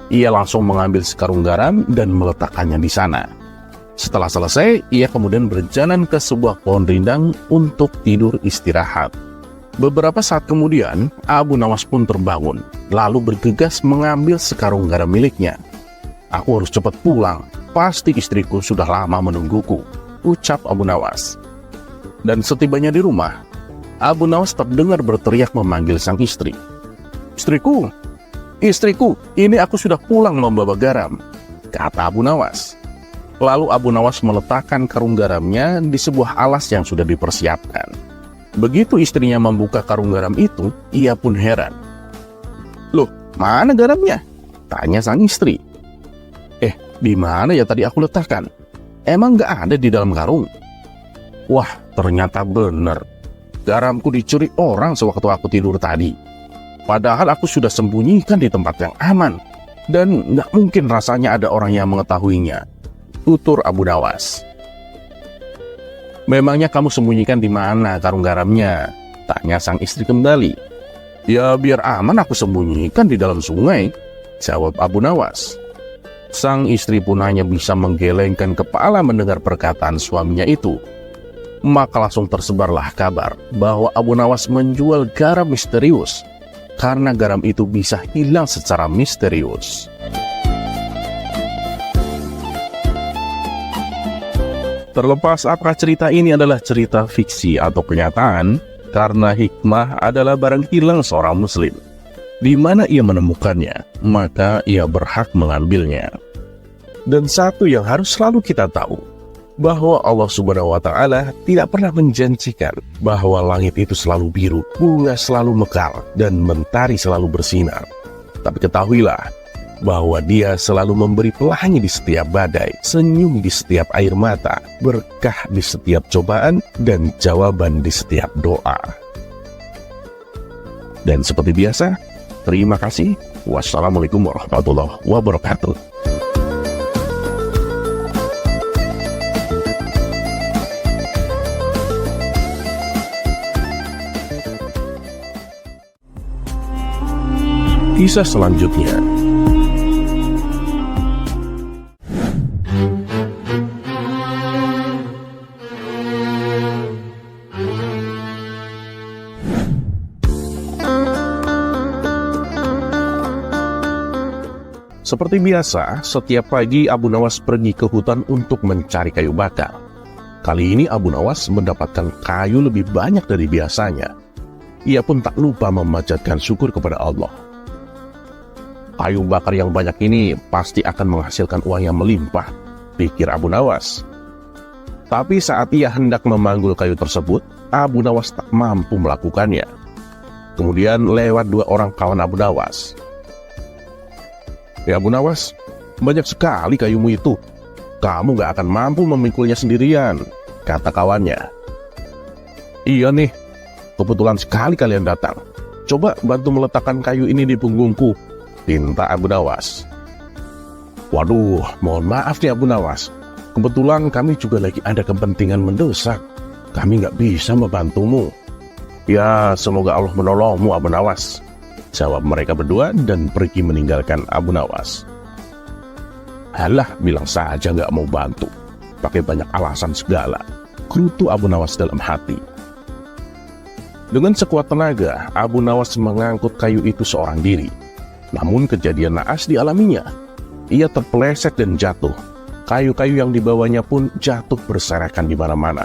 Ia langsung mengambil sekarung garam dan meletakkannya di sana. Setelah selesai, ia kemudian berjalan ke sebuah pohon rindang untuk tidur istirahat. Beberapa saat kemudian, Abu Nawas pun terbangun, lalu bergegas mengambil sekarung garam miliknya. Aku harus cepat pulang, pasti istriku sudah lama menungguku, ucap Abu Nawas. Dan setibanya di rumah, Abu Nawas terdengar berteriak memanggil sang istri. Istriku, istriku, ini aku sudah pulang membawa garam, kata Abu Nawas. Lalu Abu Nawas meletakkan karung garamnya di sebuah alas yang sudah dipersiapkan. Begitu istrinya membuka karung garam itu, ia pun heran. Loh, mana garamnya? Tanya sang istri. Di mana ya tadi aku letakkan? Emang gak ada di dalam karung? Wah, ternyata benar. Garamku dicuri orang sewaktu aku tidur tadi. Padahal aku sudah sembunyikan di tempat yang aman. Dan nggak mungkin rasanya ada orang yang mengetahuinya, tutur Abu Nawas. Memangnya kamu sembunyikan di mana karung garamnya? Tanya sang istri kembali. Ya biar aman aku sembunyikan di dalam sungai, jawab Abu Nawas. Sang istri pun hanya bisa menggelengkan kepala mendengar perkataan suaminya itu. Maka langsung tersebarlah kabar bahwa Abu Nawas menjual garam misterius, karena garam itu bisa hilang secara misterius. Terlepas apakah cerita ini adalah cerita fiksi atau kenyataan, karena hikmah adalah barang hilang seorang muslim. Di mana ia menemukannya, maka ia berhak mengambilnya. Dan satu yang harus selalu kita tahu, bahwa Allah Subhanahu wa Ta'ala tidak pernah menjanjikan bahwa langit itu selalu biru, bunga selalu mekar, dan mentari selalu bersinar. Tapi ketahuilah bahwa Dia selalu memberi pelangi di setiap badai, senyum di setiap air mata, berkah di setiap cobaan, dan jawaban di setiap doa. Dan seperti biasa, terima kasih. Wassalamualaikum warahmatullahi wabarakatuh. Kisah selanjutnya. Seperti biasa, setiap pagi Abu Nawas pergi ke hutan untuk mencari kayu bakar. Kali ini Abu Nawas mendapatkan kayu lebih banyak dari biasanya. Ia pun tak lupa memanjatkan syukur kepada Allah. Kayu bakar yang banyak ini pasti akan menghasilkan uang yang melimpah, pikir Abu Nawas. Tapi saat ia hendak memanggul kayu tersebut, Abu Nawas tak mampu melakukannya. Kemudian lewat dua orang kawan Abu Nawas. Ya Abu Nawas, banyak sekali kayumu itu. Kamu gak akan mampu memikulnya sendirian, kata kawannya. Iya nih, kebetulan sekali kalian datang. Coba bantu meletakkan kayu ini di punggungku, pinta Abu Nawas. Waduh, mohon maaf nih Abu Nawas. Kebetulan kami juga lagi ada kepentingan mendesak. Kami nggak bisa membantumu. Ya, semoga Allah menolongmu Abu Nawas, jawab mereka berdua dan pergi meninggalkan Abu Nawas. Halah, bilang saja nggak mau bantu. Pakai banyak alasan segala, gerutu Abu Nawas dalam hati. Dengan sekuat tenaga, Abu Nawas mengangkut kayu itu seorang diri. Namun kejadian naas dialaminya. Ia terpeleset dan jatuh. Kayu-kayu yang dibawanya pun jatuh berserakan di mana-mana.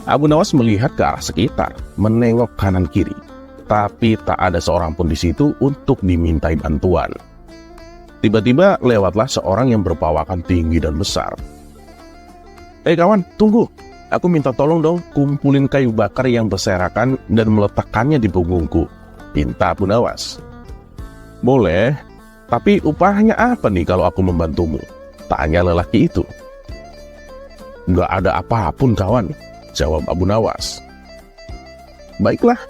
Abu Nawas melihat ke arah sekitar, menengok kanan kiri. Tapi tak ada seorang pun di situ untuk dimintai bantuan. Tiba-tiba lewatlah seorang yang berpawakan tinggi dan besar. Kawan, tunggu. Aku minta tolong dong, kumpulin kayu bakar yang berserakan dan meletakkannya di punggungku, pinta Abu Nawas. Boleh, tapi upahnya apa nih kalau aku membantumu? Tanya lelaki itu. Nggak ada apapun kawan, jawab Abu Nawas. Baiklah,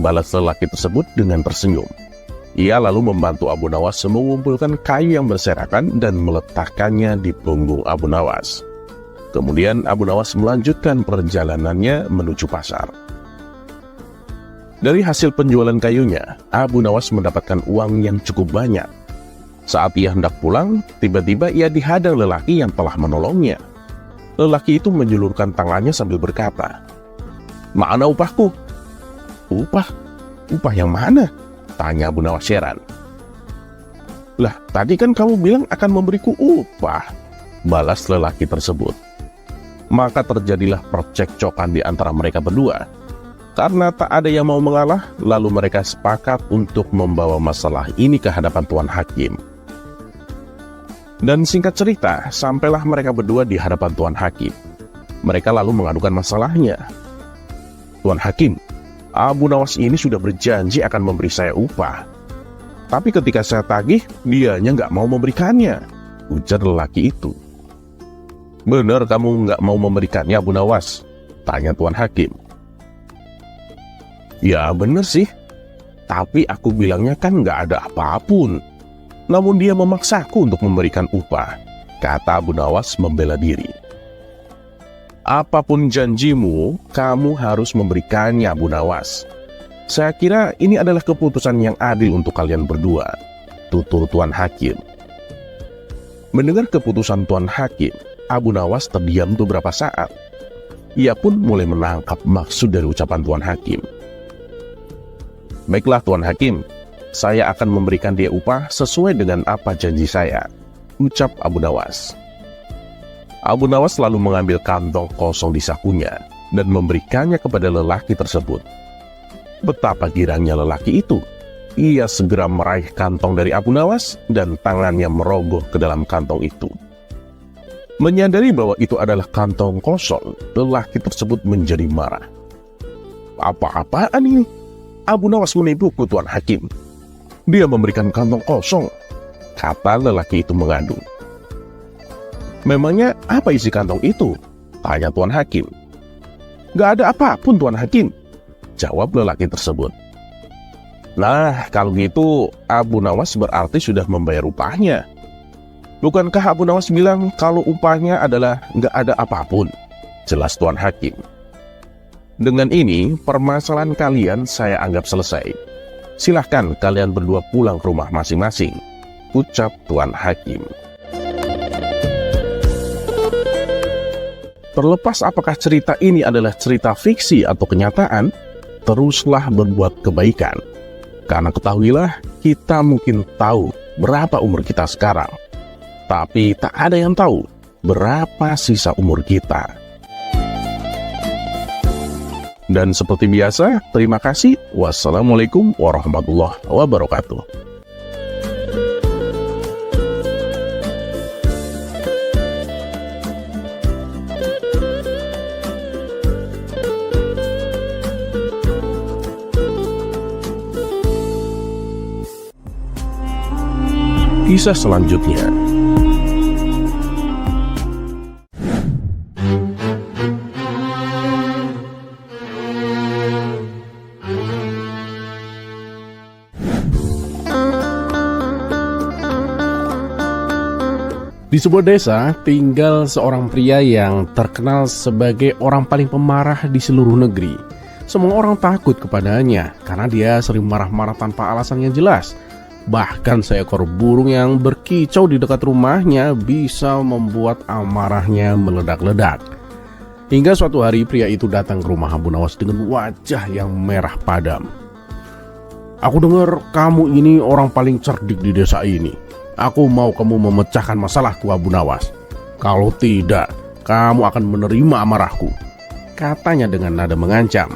balas lelaki tersebut dengan tersenyum. Ia lalu membantu Abu Nawas mengumpulkan kayu yang berserakan dan meletakkannya di punggung Abu Nawas. Kemudian Abu Nawas melanjutkan perjalanannya menuju pasar. Dari hasil penjualan kayunya, Abu Nawas mendapatkan uang yang cukup banyak. Saat ia hendak pulang, tiba-tiba ia dihadang lelaki yang telah menolongnya. Lelaki itu menjulurkan tangannya sambil berkata, "Mana upahku?" "Upah? Upah yang mana?" tanya Abu Nawas heran. "Lah, tadi kan kamu bilang akan memberiku upah," balas lelaki tersebut. Maka terjadilah percekcokan di antara mereka berdua. Karena tak ada yang mau mengalah, lalu mereka sepakat untuk membawa masalah ini ke hadapan Tuan Hakim. Dan singkat cerita, sampailah mereka berdua di hadapan Tuan Hakim. Mereka lalu mengadukan masalahnya. "Tuan Hakim, Abu Nawas ini sudah berjanji akan memberi saya upah. Tapi ketika saya tagih, dianya nggak mau memberikannya," ujar lelaki itu. "Benar kamu nggak mau memberikannya Abu Nawas," Tanya Tuan Hakim. Ya bener sih, tapi aku bilangnya kan nggak ada apapun. Namun dia memaksaku untuk memberikan upah, kata Abu Nawas membela diri. Apapun janjimu, kamu harus memberikannya, Abu Nawas. Saya kira ini adalah keputusan yang adil untuk kalian berdua, tutur Tuan Hakim. Mendengar keputusan Tuan Hakim, Abu Nawas terdiam beberapa saat. Ia pun mulai menangkap maksud dari ucapan Tuan Hakim. Baiklah Tuan Hakim, saya akan memberikan dia upah sesuai dengan apa janji saya, ucap Abu Nawas. Abu Nawas lalu mengambil kantong kosong di sakunya dan memberikannya kepada lelaki tersebut. Betapa girangnya lelaki itu. Ia segera meraih kantong dari Abu Nawas dan tangannya merogoh ke dalam kantong itu. Menyadari bahwa itu adalah kantong kosong, lelaki tersebut menjadi marah. Apa-apaan ini? Abu Nawas menipuku, Tuan Hakim. Dia memberikan kantong kosong, kata lelaki itu mengadu. Memangnya apa isi kantong itu? Tanya Tuan Hakim. Gak ada apapun, Tuan Hakim, jawab lelaki tersebut. Nah, kalau gitu Abu Nawas berarti sudah membayar upahnya. Bukankah Abu Nawas bilang kalau upahnya adalah nggak ada apapun? Jelas Tuan Hakim. Dengan ini, permasalahan kalian saya anggap selesai. Silahkan kalian berdua pulang ke rumah masing-masing, ucap Tuan Hakim. Terlepas apakah cerita ini adalah cerita fiksi atau kenyataan, teruslah berbuat kebaikan. Karena ketahuilah, kita mungkin tahu berapa umur kita sekarang, tapi tak ada yang tahu berapa sisa umur kita. Dan seperti biasa, terima kasih. Wassalamualaikum warahmatullahi wabarakatuh. Kisah selanjutnya. Di sebuah desa tinggal seorang pria yang terkenal sebagai orang paling pemarah di seluruh negeri. Semua orang takut kepadanya karena dia sering marah-marah tanpa alasan yang jelas. Bahkan seekor burung yang berkicau di dekat rumahnya bisa membuat amarahnya meledak-ledak. Hingga suatu hari pria itu datang ke rumah Abu Nawas dengan wajah yang merah padam. Aku dengar kamu ini orang paling cerdik di desa ini. Aku mau kamu memecahkan masalahku, Abu Nawas. Kalau tidak, kamu akan menerima amarahku, katanya dengan nada mengancam.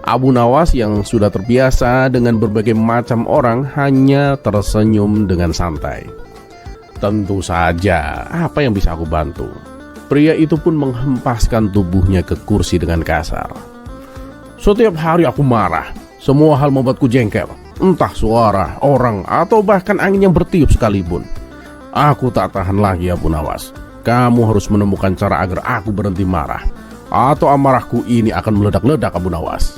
Abu Nawas yang sudah terbiasa dengan berbagai macam orang hanya tersenyum dengan santai. Tentu saja, apa yang bisa aku bantu? Pria itu pun menghempaskan tubuhnya ke kursi dengan kasar. Setiap hari aku marah, semua hal membuatku jengkel. Entah suara, orang, atau bahkan angin yang bertiup sekalipun. Aku tak tahan lagi, Abu Nawas. Kamu harus menemukan cara agar aku berhenti marah, atau amarahku ini akan meledak-ledak, Abu Nawas.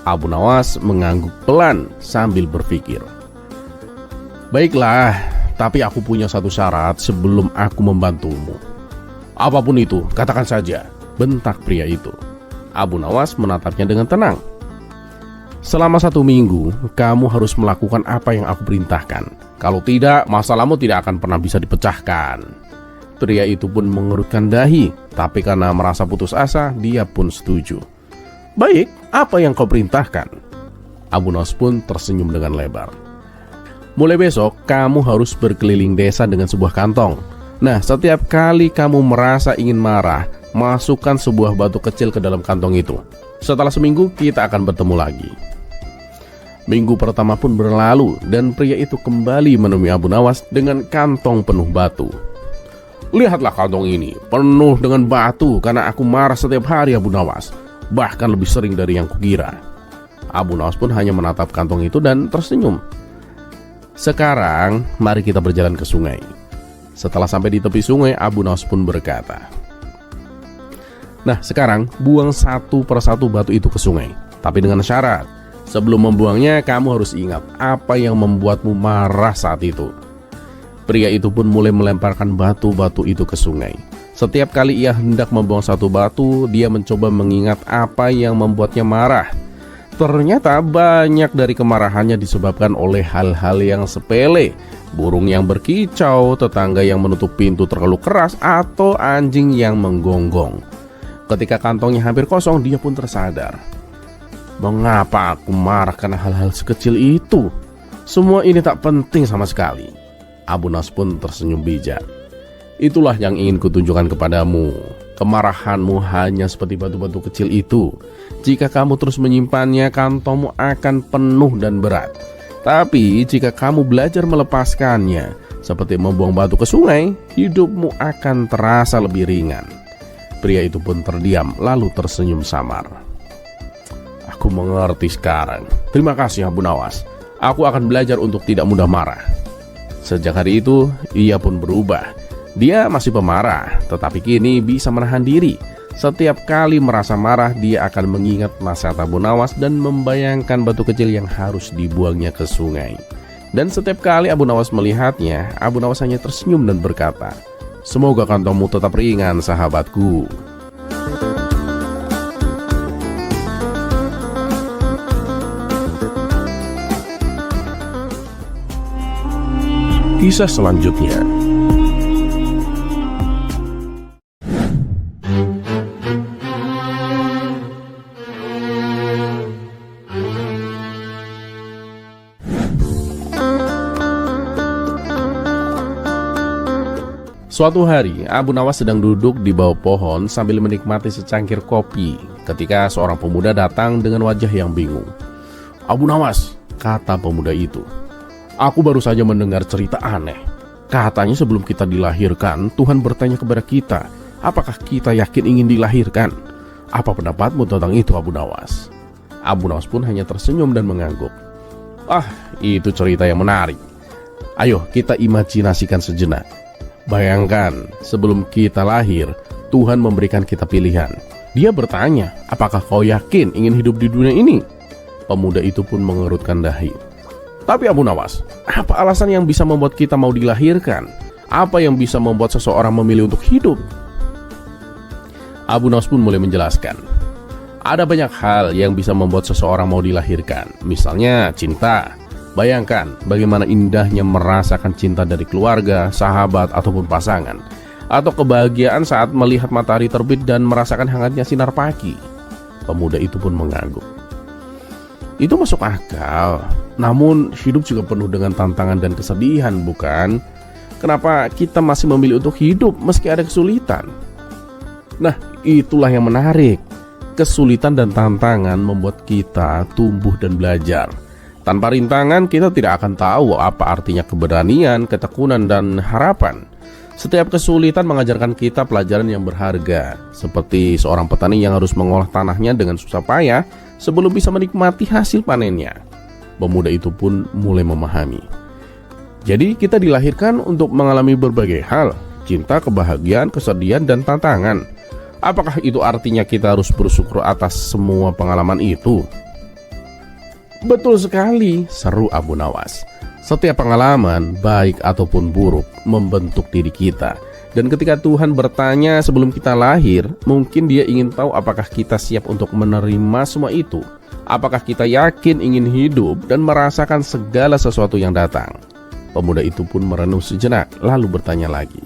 Abu Nawas mengangguk pelan sambil berpikir. Baiklah, tapi aku punya satu syarat sebelum aku membantumu. Apapun itu, katakan saja, bentak pria itu. Abu Nawas menatapnya dengan tenang. Selama 1 minggu, kamu harus melakukan apa yang aku perintahkan. Kalau tidak, masalahmu tidak akan pernah bisa dipecahkan. Pria itu pun mengerutkan dahi, tapi karena merasa putus asa, dia pun setuju. Baik, apa yang kau perintahkan? Abu Nawas pun tersenyum dengan lebar. Mulai besok, kamu harus berkeliling desa dengan sebuah kantong. Nah, setiap kali kamu merasa ingin marah, masukkan sebuah batu kecil ke dalam kantong itu. Setelah seminggu, kita akan bertemu lagi. Minggu pertama pun berlalu dan pria itu kembali menemui Abu Nawas dengan kantong penuh batu. Lihatlah kantong ini, penuh dengan batu karena aku marah setiap hari, Abu Nawas. Bahkan lebih sering dari yang kukira. Abu Nawas pun hanya menatap kantong itu dan tersenyum. Sekarang, mari kita berjalan ke sungai. Setelah sampai di tepi sungai, Abu Nawas pun berkata, Nah, sekarang buang satu persatu batu itu ke sungai. Tapi dengan syarat, sebelum membuangnya kamu harus ingat apa yang membuatmu marah saat itu. Pria itu pun mulai melemparkan batu-batu itu ke sungai. Setiap kali ia hendak membuang satu batu, dia mencoba mengingat apa yang membuatnya marah. Ternyata banyak dari kemarahannya disebabkan oleh hal-hal yang sepele. Burung yang berkicau, tetangga yang menutup pintu terlalu keras, atau anjing yang menggonggong. Ketika kantongnya hampir kosong, dia pun tersadar. Mengapa aku marah karena hal-hal sekecil itu? Semua ini tak penting sama sekali. Abu Nawas pun tersenyum bijak. Itulah yang ingin kutunjukkan kepadamu. Kemarahanmu hanya seperti batu-batu kecil itu. Jika kamu terus menyimpannya, kantongmu akan penuh dan berat. Tapi jika kamu belajar melepaskannya, seperti membuang batu ke sungai, hidupmu akan terasa lebih ringan. Pria itu pun terdiam lalu tersenyum samar. Aku mengerti sekarang. Terima kasih Abu Nawas. Aku akan belajar untuk tidak mudah marah. Sejak hari itu, ia pun berubah. Dia masih pemarah, tetapi kini bisa menahan diri. Setiap kali merasa marah, dia akan mengingat nasihat Abu Nawas dan membayangkan batu kecil yang harus dibuangnya ke sungai. Dan setiap kali Abu Nawas melihatnya, Abu Nawas hanya tersenyum dan berkata, "Semoga kantongmu tetap ringan, sahabatku." Kisah selanjutnya. Suatu hari, Abu Nawas sedang duduk di bawah pohon sambil menikmati secangkir kopi ketika seorang pemuda datang dengan wajah yang bingung. "Abu Nawas," kata pemuda itu, "aku baru saja mendengar cerita aneh. Katanya sebelum kita dilahirkan, Tuhan bertanya kepada kita, apakah kita yakin ingin dilahirkan? Apa pendapatmu tentang itu, Abu Nawas?" Abu Nawas pun hanya tersenyum dan mengangguk. "Ah, itu cerita yang menarik. Ayo kita imajinasikan sejenak. Bayangkan, sebelum kita lahir, Tuhan memberikan kita pilihan. Dia bertanya, apakah kau yakin ingin hidup di dunia ini?" Pemuda itu pun mengerutkan dahi. "Tapi Abu Nawas, apa alasan yang bisa membuat kita mau dilahirkan? Apa yang bisa membuat seseorang memilih untuk hidup?" Abu Nawas pun mulai menjelaskan. Ada banyak hal yang bisa membuat seseorang mau dilahirkan. Misalnya cinta. Bayangkan bagaimana indahnya merasakan cinta dari keluarga, sahabat, ataupun pasangan. Atau kebahagiaan saat melihat matahari terbit dan merasakan hangatnya sinar pagi. Pemuda itu pun mengangguk. Itu masuk akal. Namun hidup juga penuh dengan tantangan dan kesedihan, bukan? Kenapa kita masih memilih untuk hidup meski ada kesulitan? Nah, itulah yang menarik. Kesulitan dan tantangan membuat kita tumbuh dan belajar. Tanpa rintangan, kita tidak akan tahu apa artinya keberanian, ketekunan, dan harapan. Setiap kesulitan mengajarkan kita pelajaran yang berharga, seperti seorang petani yang harus mengolah tanahnya dengan susah payah sebelum bisa menikmati hasil panennya. Pemuda itu pun mulai memahami. Jadi kita dilahirkan untuk mengalami berbagai hal, cinta, kebahagiaan, kesedihan, dan tantangan. Apakah itu artinya kita harus bersyukur atas semua pengalaman itu? Betul sekali, seru Abu Nawas. Setiap pengalaman, baik ataupun buruk, membentuk diri kita. Dan ketika Tuhan bertanya sebelum kita lahir, mungkin Dia ingin tahu apakah kita siap untuk menerima semua itu. Apakah kita yakin ingin hidup dan merasakan segala sesuatu yang datang. Pemuda itu pun merenung sejenak, lalu bertanya lagi.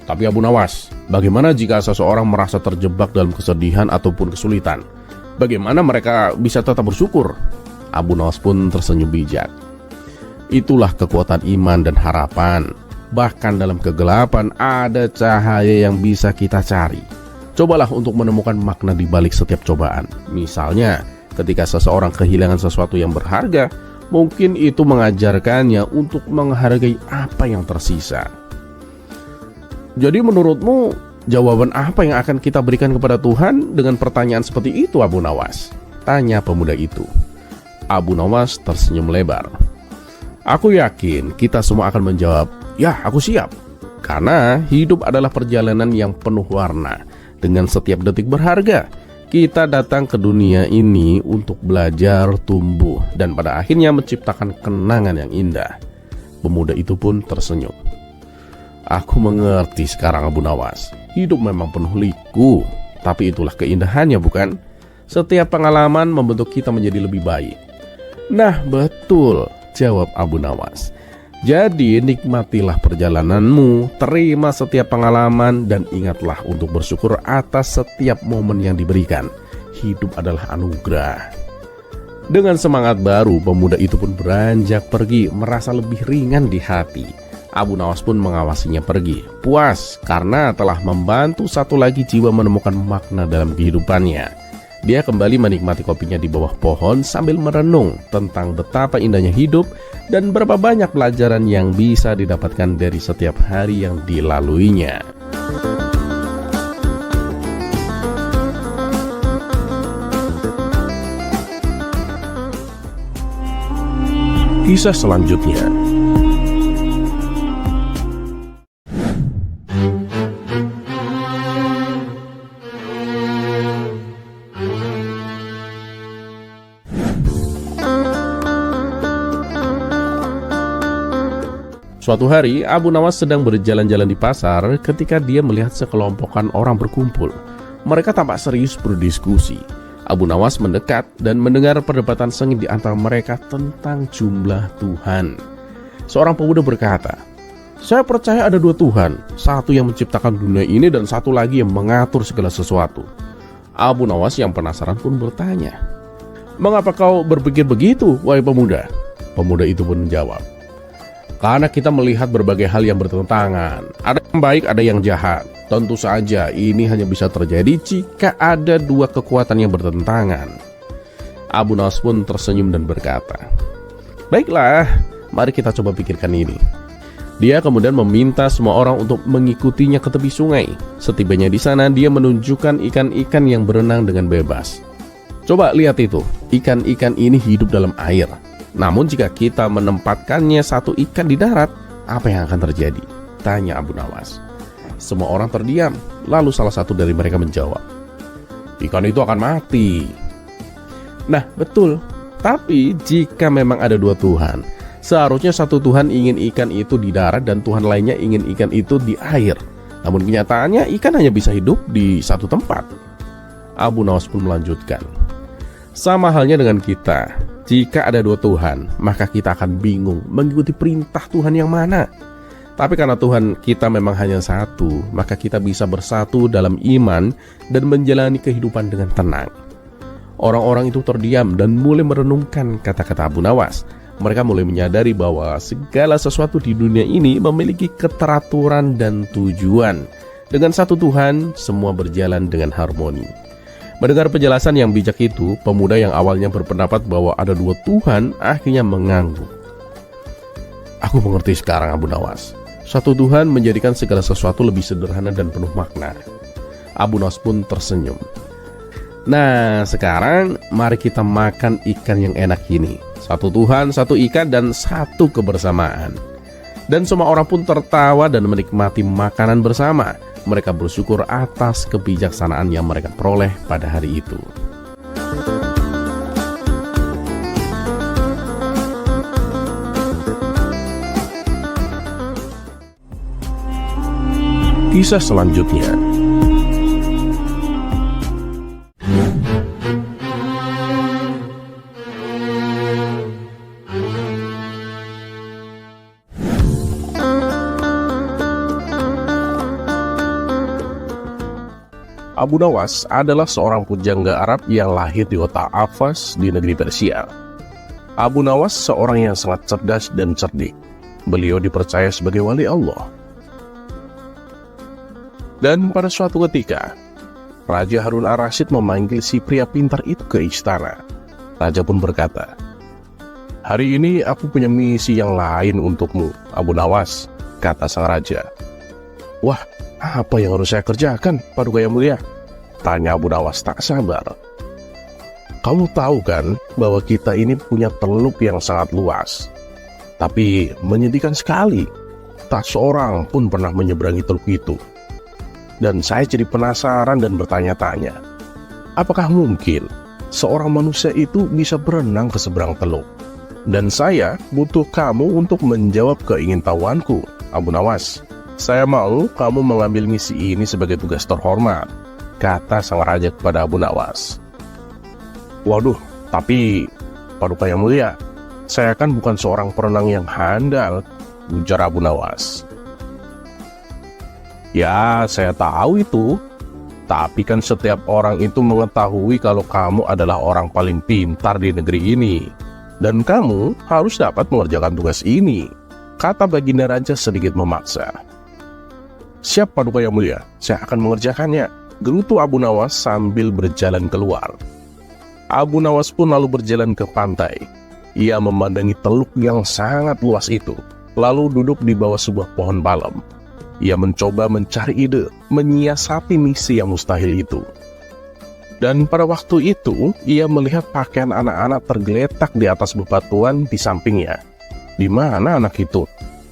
Tapi Abu Nawas, bagaimana jika seseorang merasa terjebak dalam kesedihan ataupun kesulitan? Bagaimana mereka bisa tetap bersyukur? Abu Nawas pun tersenyum bijak. Itulah kekuatan iman dan harapan. Bahkan dalam kegelapan ada cahaya yang bisa kita cari. Cobalah untuk menemukan makna di balik setiap cobaan. Misalnya, ketika seseorang kehilangan sesuatu yang berharga, mungkin itu mengajarkannya untuk menghargai apa yang tersisa. Jadi menurutmu, jawaban apa yang akan kita berikan kepada Tuhan dengan pertanyaan seperti itu, Abu Nawas? Tanya pemuda itu. Abu Nawas tersenyum lebar. Aku yakin kita semua akan menjawab, ya aku siap. Karena hidup adalah perjalanan yang penuh warna. Dengan setiap detik berharga. Kita datang ke dunia ini untuk belajar, tumbuh, dan pada akhirnya menciptakan kenangan yang indah. Pemuda itu pun tersenyum. Aku mengerti sekarang Abu Nawas. Hidup memang penuh liku, tapi itulah keindahannya, bukan? Setiap pengalaman membentuk kita menjadi lebih baik. Nah, betul, jawab Abu Nawas. Jadi nikmatilah perjalananmu, terima setiap pengalaman, dan ingatlah untuk bersyukur atas setiap momen yang diberikan. Hidup adalah anugerah. Dengan semangat baru, pemuda itu pun beranjak pergi, merasa lebih ringan di hati. Abu Nawas pun mengawasinya pergi, puas karena telah membantu satu lagi jiwa menemukan makna dalam kehidupannya. Dia kembali menikmati kopinya di bawah pohon sambil merenung tentang betapa indahnya hidup dan berapa banyak pelajaran yang bisa didapatkan dari setiap hari yang dilaluinya. Kisah selanjutnya. Suatu hari, Abu Nawas sedang berjalan-jalan di pasar ketika dia melihat sekelompokan orang berkumpul. Mereka tampak serius berdiskusi. Abu Nawas mendekat dan mendengar perdebatan sengit di antara mereka tentang jumlah Tuhan. Seorang pemuda berkata, "Saya percaya ada dua Tuhan, satu yang menciptakan dunia ini dan satu lagi yang mengatur segala sesuatu." Abu Nawas yang penasaran pun bertanya, "Mengapa kau berpikir begitu, wahai pemuda?" Pemuda itu pun menjawab, "Karena kita melihat berbagai hal yang bertentangan. Ada yang baik, ada yang jahat. Tentu saja ini hanya bisa terjadi jika ada dua kekuatan yang bertentangan." Abu Nawas pun tersenyum dan berkata, "Baiklah, mari kita coba pikirkan ini." Dia kemudian meminta semua orang untuk mengikutinya ke tepi sungai. Setibanya di sana, dia menunjukkan ikan-ikan yang berenang dengan bebas. "Coba lihat itu, ikan-ikan ini hidup dalam air. Namun jika kita menempatkannya satu ikan di darat, apa yang akan terjadi?" tanya Abu Nawas. Semua orang terdiam, lalu salah satu dari mereka menjawab, "Ikan itu akan mati." Nah, betul. Tapi jika memang ada dua Tuhan, seharusnya satu Tuhan ingin ikan itu di darat dan Tuhan lainnya ingin ikan itu di air. Namun kenyataannya ikan hanya bisa hidup di satu tempat. Abu Nawas pun melanjutkan, "Sama halnya dengan kita. Jika ada dua Tuhan, maka kita akan bingung mengikuti perintah Tuhan yang mana. Tapi karena Tuhan kita memang hanya satu, maka kita bisa bersatu dalam iman dan menjalani kehidupan dengan tenang." Orang-orang itu terdiam dan mulai merenungkan kata-kata Abu Nawas. Mereka mulai menyadari bahwa segala sesuatu di dunia ini memiliki keteraturan dan tujuan. Dengan satu Tuhan, semua berjalan dengan harmoni. Mendengar penjelasan yang bijak itu, pemuda yang awalnya berpendapat bahwa ada dua Tuhan akhirnya mengangguk. "Aku mengerti sekarang, Abu Nawas. Satu Tuhan menjadikan segala sesuatu lebih sederhana dan penuh makna." Abu Nawas pun tersenyum. "Nah, sekarang mari kita makan ikan yang enak ini. Satu Tuhan, satu ikan, dan satu kebersamaan." Dan semua orang pun tertawa dan menikmati makanan bersama. Mereka bersyukur atas kebijaksanaan yang mereka peroleh pada hari itu. Kisah selanjutnya. Abu Nawas adalah seorang pujangga Arab yang lahir di kota Afas di negeri Persia. Abu Nawas seorang yang sangat cerdas dan cerdik. Beliau dipercaya sebagai wali Allah. Dan pada suatu ketika, Raja Harun Ar-Rasyid memanggil si pria pintar itu ke istana. Raja pun berkata, "Hari ini aku punya misi yang lain untukmu, Abu Nawas," kata sang raja. "Wah, apa yang harus saya kerjakan, Paduka Yang Mulia?" tanya Abu Nawas tak sabar. "Kamu tahu kan bahwa kita ini punya teluk yang sangat luas. Tapi menyedihkan sekali, tak seorang pun pernah menyeberangi teluk itu. Dan saya jadi penasaran dan bertanya-tanya, apakah mungkin seorang manusia itu bisa berenang ke seberang teluk? Dan saya butuh kamu untuk menjawab keingintahuanku, Abu Nawas. Saya mau kamu mengambil misi ini sebagai tugas terhormat, kata sang raja kepada Abu Nawas. Waduh, tapi Paduka Yang Mulia, saya kan bukan seorang perenang yang handal, ujar Abu Nawas. Ya, saya tahu itu. Tapi kan setiap orang itu mengetahui kalau kamu adalah orang paling pintar di negeri ini. Dan kamu harus dapat mengerjakan tugas ini, kata Baginda Raja sedikit memaksa. Siap Paduka Yang Mulia, saya akan mengerjakannya, gerutu Abu Nawas sambil berjalan keluar. Abu Nawas pun lalu berjalan ke pantai. Ia memandangi teluk yang sangat luas itu, lalu duduk di bawah sebuah pohon palem. Ia mencoba mencari ide, menyiasati misi yang mustahil itu. Dan pada waktu itu, ia melihat pakaian anak-anak tergeletak di atas bebatuan di sampingnya. Di mana anak itu?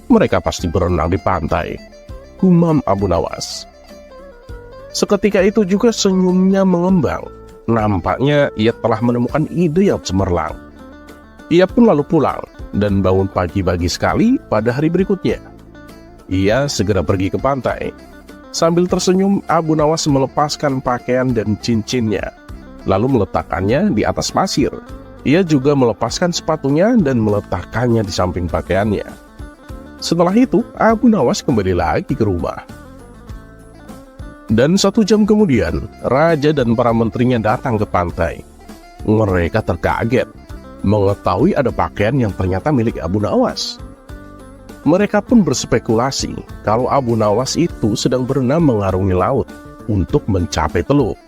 Mereka pasti berenang di pantai, gumam Abu Nawas. Seketika itu juga senyumnya mengembang. Nampaknya ia telah menemukan ide yang cemerlang. Ia pun lalu pulang dan bangun pagi-pagi sekali pada hari berikutnya. Ia segera pergi ke pantai. Sambil tersenyum, Abu Nawas melepaskan pakaian dan cincinnya, lalu meletakkannya di atas pasir. Ia juga melepaskan sepatunya dan meletakkannya di samping pakaiannya. Setelah itu, Abu Nawas kembali lagi ke rumah. Dan 1 jam kemudian, raja dan para menterinya datang ke pantai. Mereka terkaget mengetahui ada pakaian yang ternyata milik Abu Nawas. Mereka pun berspekulasi kalau Abu Nawas itu sedang berenang mengarungi laut untuk mencapai teluk.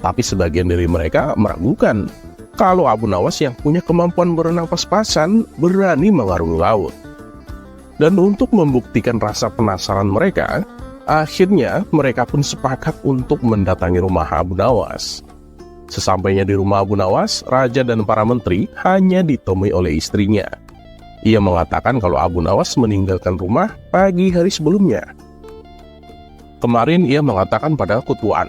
Tapi sebagian dari mereka meragukan kalau Abu Nawas yang punya kemampuan berenang pas-pasan berani mengarungi laut. Dan untuk membuktikan rasa penasaran mereka, akhirnya mereka pun sepakat untuk mendatangi rumah Abu Nawas. Sesampainya di rumah Abu Nawas, raja dan para menteri hanya ditemui oleh istrinya. Ia mengatakan kalau Abu Nawas meninggalkan rumah pagi hari sebelumnya. Kemarin ia mengatakan pada Tuan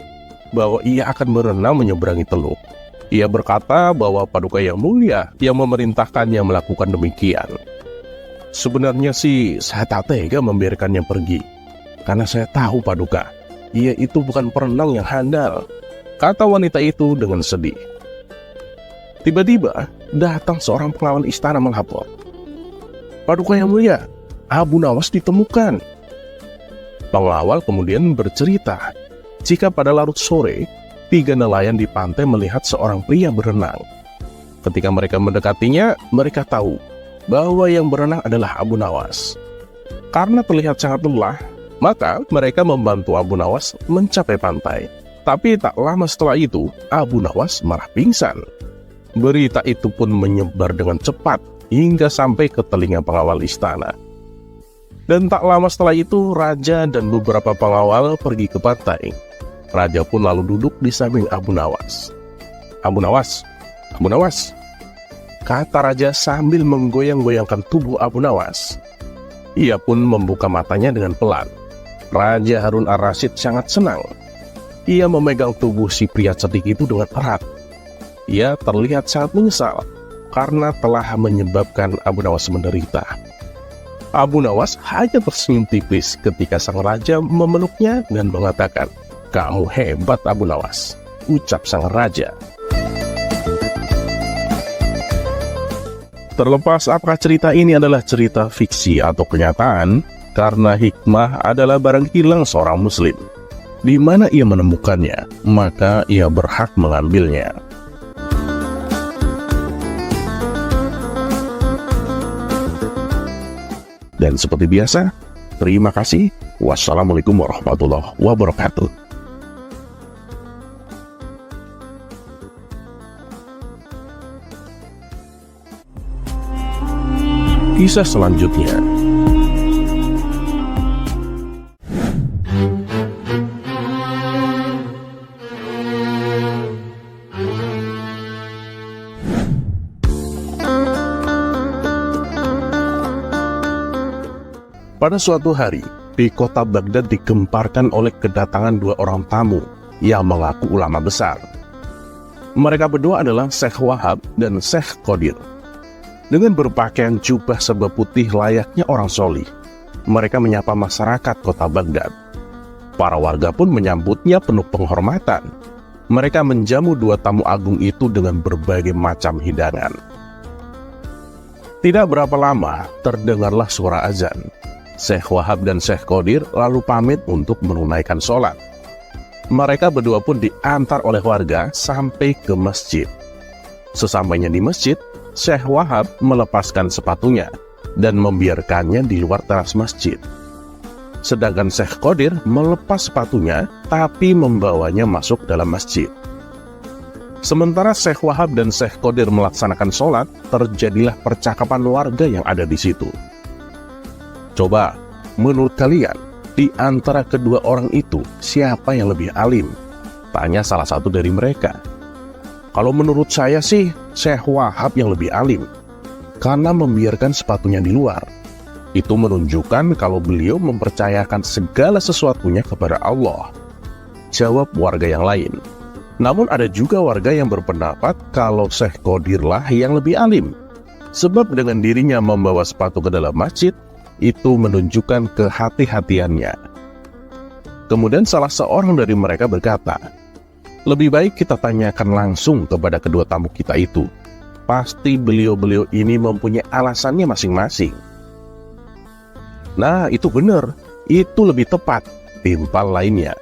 bahwa ia akan berenang menyeberangi teluk. Ia berkata bahwa Paduka Yang Mulia yang memerintahkannya melakukan demikian. Sebenarnya sih saya tak tega membiarkannya pergi, karena saya tahu Paduka, ia itu bukan perenang yang handal, kata wanita itu dengan sedih. Tiba-tiba datang seorang pengawal istana melapor. Paduka Yang Mulia, Abu Nawas ditemukan. Pengawal kemudian bercerita jika pada larut sore, 3 nelayan di pantai melihat seorang pria berenang. Ketika mereka mendekatinya, mereka tahu bahwa yang berenang adalah Abu Nawas. Karena terlihat sangat lelah, maka mereka membantu Abu Nawas mencapai pantai. Tapi tak lama setelah itu, Abu Nawas malah pingsan. Berita itu pun menyebar dengan cepat hingga sampai ke telinga pengawal istana. Dan tak lama setelah itu, raja dan beberapa pengawal pergi ke pantai. Raja pun lalu duduk di samping Abu Nawas. Abu Nawas, Abu Nawas, kata raja sambil menggoyang-goyangkan tubuh Abu Nawas. Ia pun membuka matanya dengan pelan. Raja Harun Ar-Rasyid sangat senang. Ia memegang tubuh si pria cerdik itu dengan erat. Ia terlihat sangat menyesal karena telah menyebabkan Abu Nawas menderita. Abu Nawas hanya tersenyum tipis ketika sang raja memeluknya dan mengatakan, "Kamu hebat Abu Nawas," ucap sang raja. Terlepas apakah cerita ini adalah cerita fiksi atau kenyataan, karena hikmah adalah barang hilang seorang muslim. Di mana ia menemukannya, maka ia berhak mengambilnya. Dan seperti biasa, terima kasih. Wassalamualaikum warahmatullahi wabarakatuh. Kisah selanjutnya. Pada suatu hari, di kota Baghdad digemparkan oleh kedatangan dua orang tamu yang mengaku ulama besar. Mereka berdua adalah Syekh Wahab dan Syekh Qadir. Dengan berpakaian jubah serba putih layaknya orang solih, mereka menyapa masyarakat kota Baghdad. Para warga pun menyambutnya penuh penghormatan. Mereka menjamu dua tamu agung itu dengan berbagai macam hidangan. Tidak berapa lama, terdengarlah suara azan. Syekh Wahab dan Syekh Qadir lalu pamit untuk menunaikan sholat. Mereka berdua pun diantar oleh warga sampai ke masjid. Sesampainya di masjid, Syekh Wahab melepaskan sepatunya dan membiarkannya di luar teras masjid. Sedangkan Syekh Qadir melepas sepatunya tapi membawanya masuk dalam masjid. Sementara Syekh Wahab dan Syekh Qadir melaksanakan sholat, terjadilah percakapan warga yang ada di situ. Coba, menurut kalian, di antara kedua orang itu, siapa yang lebih alim? Tanya salah satu dari mereka. Kalau menurut saya sih, Syekh Wahab yang lebih alim, karena membiarkan sepatunya di luar. Itu menunjukkan kalau beliau mempercayakan segala sesuatunya kepada Allah. Jawab warga yang lain. Namun ada juga warga yang berpendapat kalau Syekh Qadir lah yang lebih alim. Sebab dengan dirinya membawa sepatu ke dalam masjid, itu menunjukkan kehati-hatiannya. Kemudian salah seorang dari mereka berkata, lebih baik kita tanyakan langsung kepada kedua tamu kita itu. Pasti beliau-beliau ini mempunyai alasannya masing-masing. Nah, itu benar. Itu lebih tepat, timpal lainnya.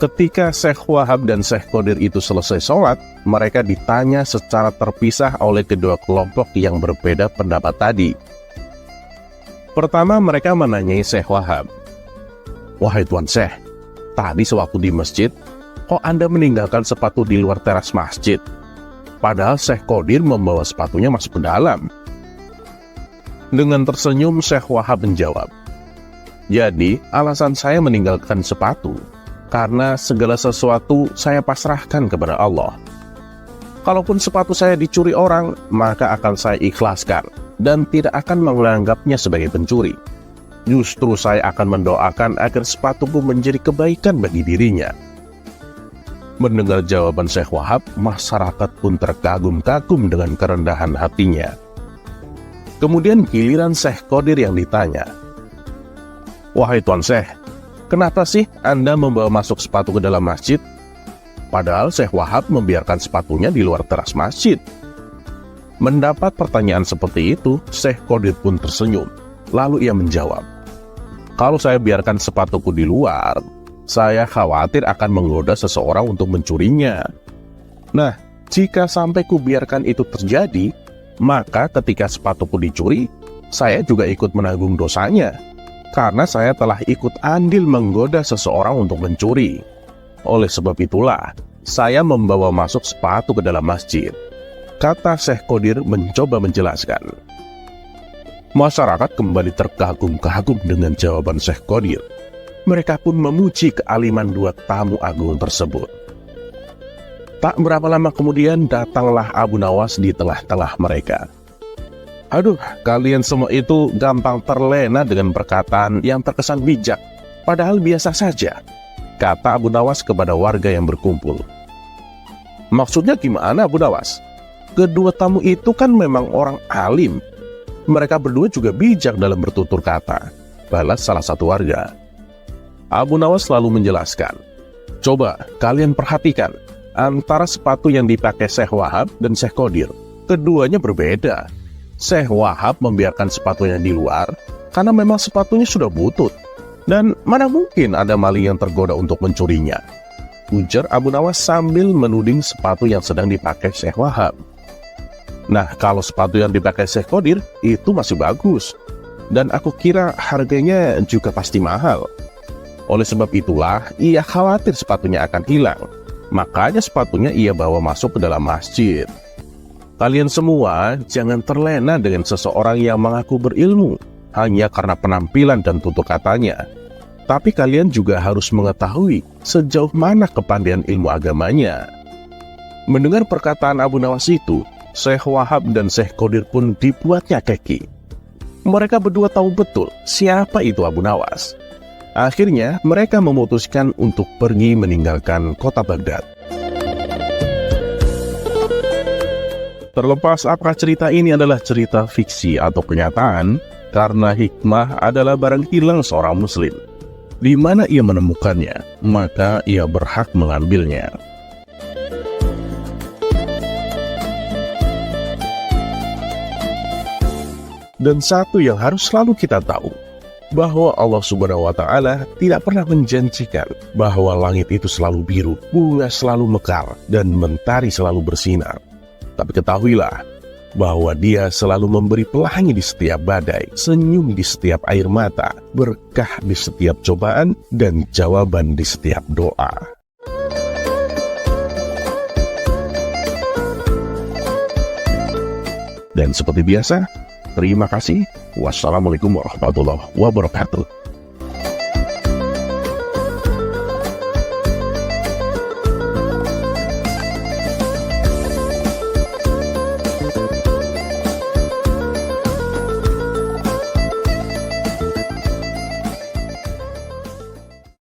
Ketika Syekh Wahab dan Syekh Qadir itu selesai sholat, mereka ditanya secara terpisah oleh kedua kelompok yang berbeda pendapat tadi. Pertama mereka menanyai Syekh Wahab. Wahai Tuan Syekh, tadi sewaktu di masjid, kok Anda meninggalkan sepatu di luar teras masjid? Padahal Syekh Qadir membawa sepatunya masuk ke dalam. Dengan tersenyum Syekh Wahab menjawab, jadi alasan saya meninggalkan sepatu karena segala sesuatu saya pasrahkan kepada Allah. Kalaupun sepatu saya dicuri orang, maka akan saya ikhlaskan dan tidak akan menganggapnya sebagai pencuri. Justru saya akan mendoakan agar sepatuku menjadi kebaikan bagi dirinya. Mendengar jawaban Syekh Wahab, masyarakat pun terkagum-kagum dengan kerendahan hatinya. Kemudian giliran Syekh Qadir yang ditanya. Wahai Tuan Syekh, kenapa sih Anda membawa masuk sepatu ke dalam masjid? Padahal Syekh Wahab membiarkan sepatunya di luar teras masjid. Mendapat pertanyaan seperti itu, Syekh Qadir pun tersenyum. Lalu ia menjawab, kalau saya biarkan sepatuku di luar, saya khawatir akan menggoda seseorang untuk mencurinya. Nah, jika sampai kubiarkan itu terjadi, maka ketika sepatuku dicuri, saya juga ikut menanggung dosanya. Karena saya telah ikut andil menggoda seseorang untuk mencuri. Oleh sebab itulah, saya membawa masuk sepatu ke dalam masjid. Kata Syekh Qadir mencoba menjelaskan. Masyarakat kembali terkagum-kagum dengan jawaban Syekh Qadir. Mereka pun memuji kealiman dua tamu agung tersebut. Tak berapa lama kemudian datanglah Abu Nawas di tengah-tengah mereka. Aduh, kalian semua itu gampang terlena dengan perkataan yang terkesan bijak, padahal biasa saja, kata Abu Nawas kepada warga yang berkumpul. Maksudnya gimana Abu Nawas? Kedua tamu itu kan memang orang alim. Mereka berdua juga bijak dalam bertutur kata, balas salah satu warga. Abu Nawas selalu menjelaskan, coba kalian perhatikan, antara sepatu yang dipakai Syekh Wahab dan Syekh Qadir, keduanya berbeda. Syekh Wahab membiarkan sepatunya di luar karena memang sepatunya sudah butut, dan mana mungkin ada maling yang tergoda untuk mencurinya, ujar Abu Nawas sambil menuding sepatu yang sedang dipakai Syekh Wahab. Nah, kalau sepatu yang dipakai Syekh Qadir itu masih bagus, dan aku kira harganya juga pasti mahal. Oleh sebab itulah ia khawatir sepatunya akan hilang, makanya sepatunya ia bawa masuk ke dalam masjid. Kalian semua jangan terlena dengan seseorang yang mengaku berilmu hanya karena penampilan dan tutur katanya. Tapi kalian juga harus mengetahui sejauh mana kepandaian ilmu agamanya. Mendengar perkataan Abu Nawas itu, Syekh Wahab dan Syekh Qadir pun dibuatnya keki. Mereka berdua tahu betul siapa itu Abu Nawas. Akhirnya mereka memutuskan untuk pergi meninggalkan kota Baghdad. Terlepas apakah cerita ini adalah cerita fiksi atau kenyataan, karena hikmah adalah barang hilang seorang muslim. Di mana ia menemukannya, maka ia berhak mengambilnya. Dan satu yang harus selalu kita tahu, bahwa Allah Subhanahu wa Ta'ala tidak pernah menjanjikan bahwa langit itu selalu biru, bunga selalu mekar, dan mentari selalu bersinar. Tapi ketahuilah bahwa Dia selalu memberi pelangi di setiap badai, senyum di setiap air mata, berkah di setiap cobaan, dan jawaban di setiap doa. Dan seperti biasa, terima kasih. Wassalamualaikum warahmatullahi wabarakatuh.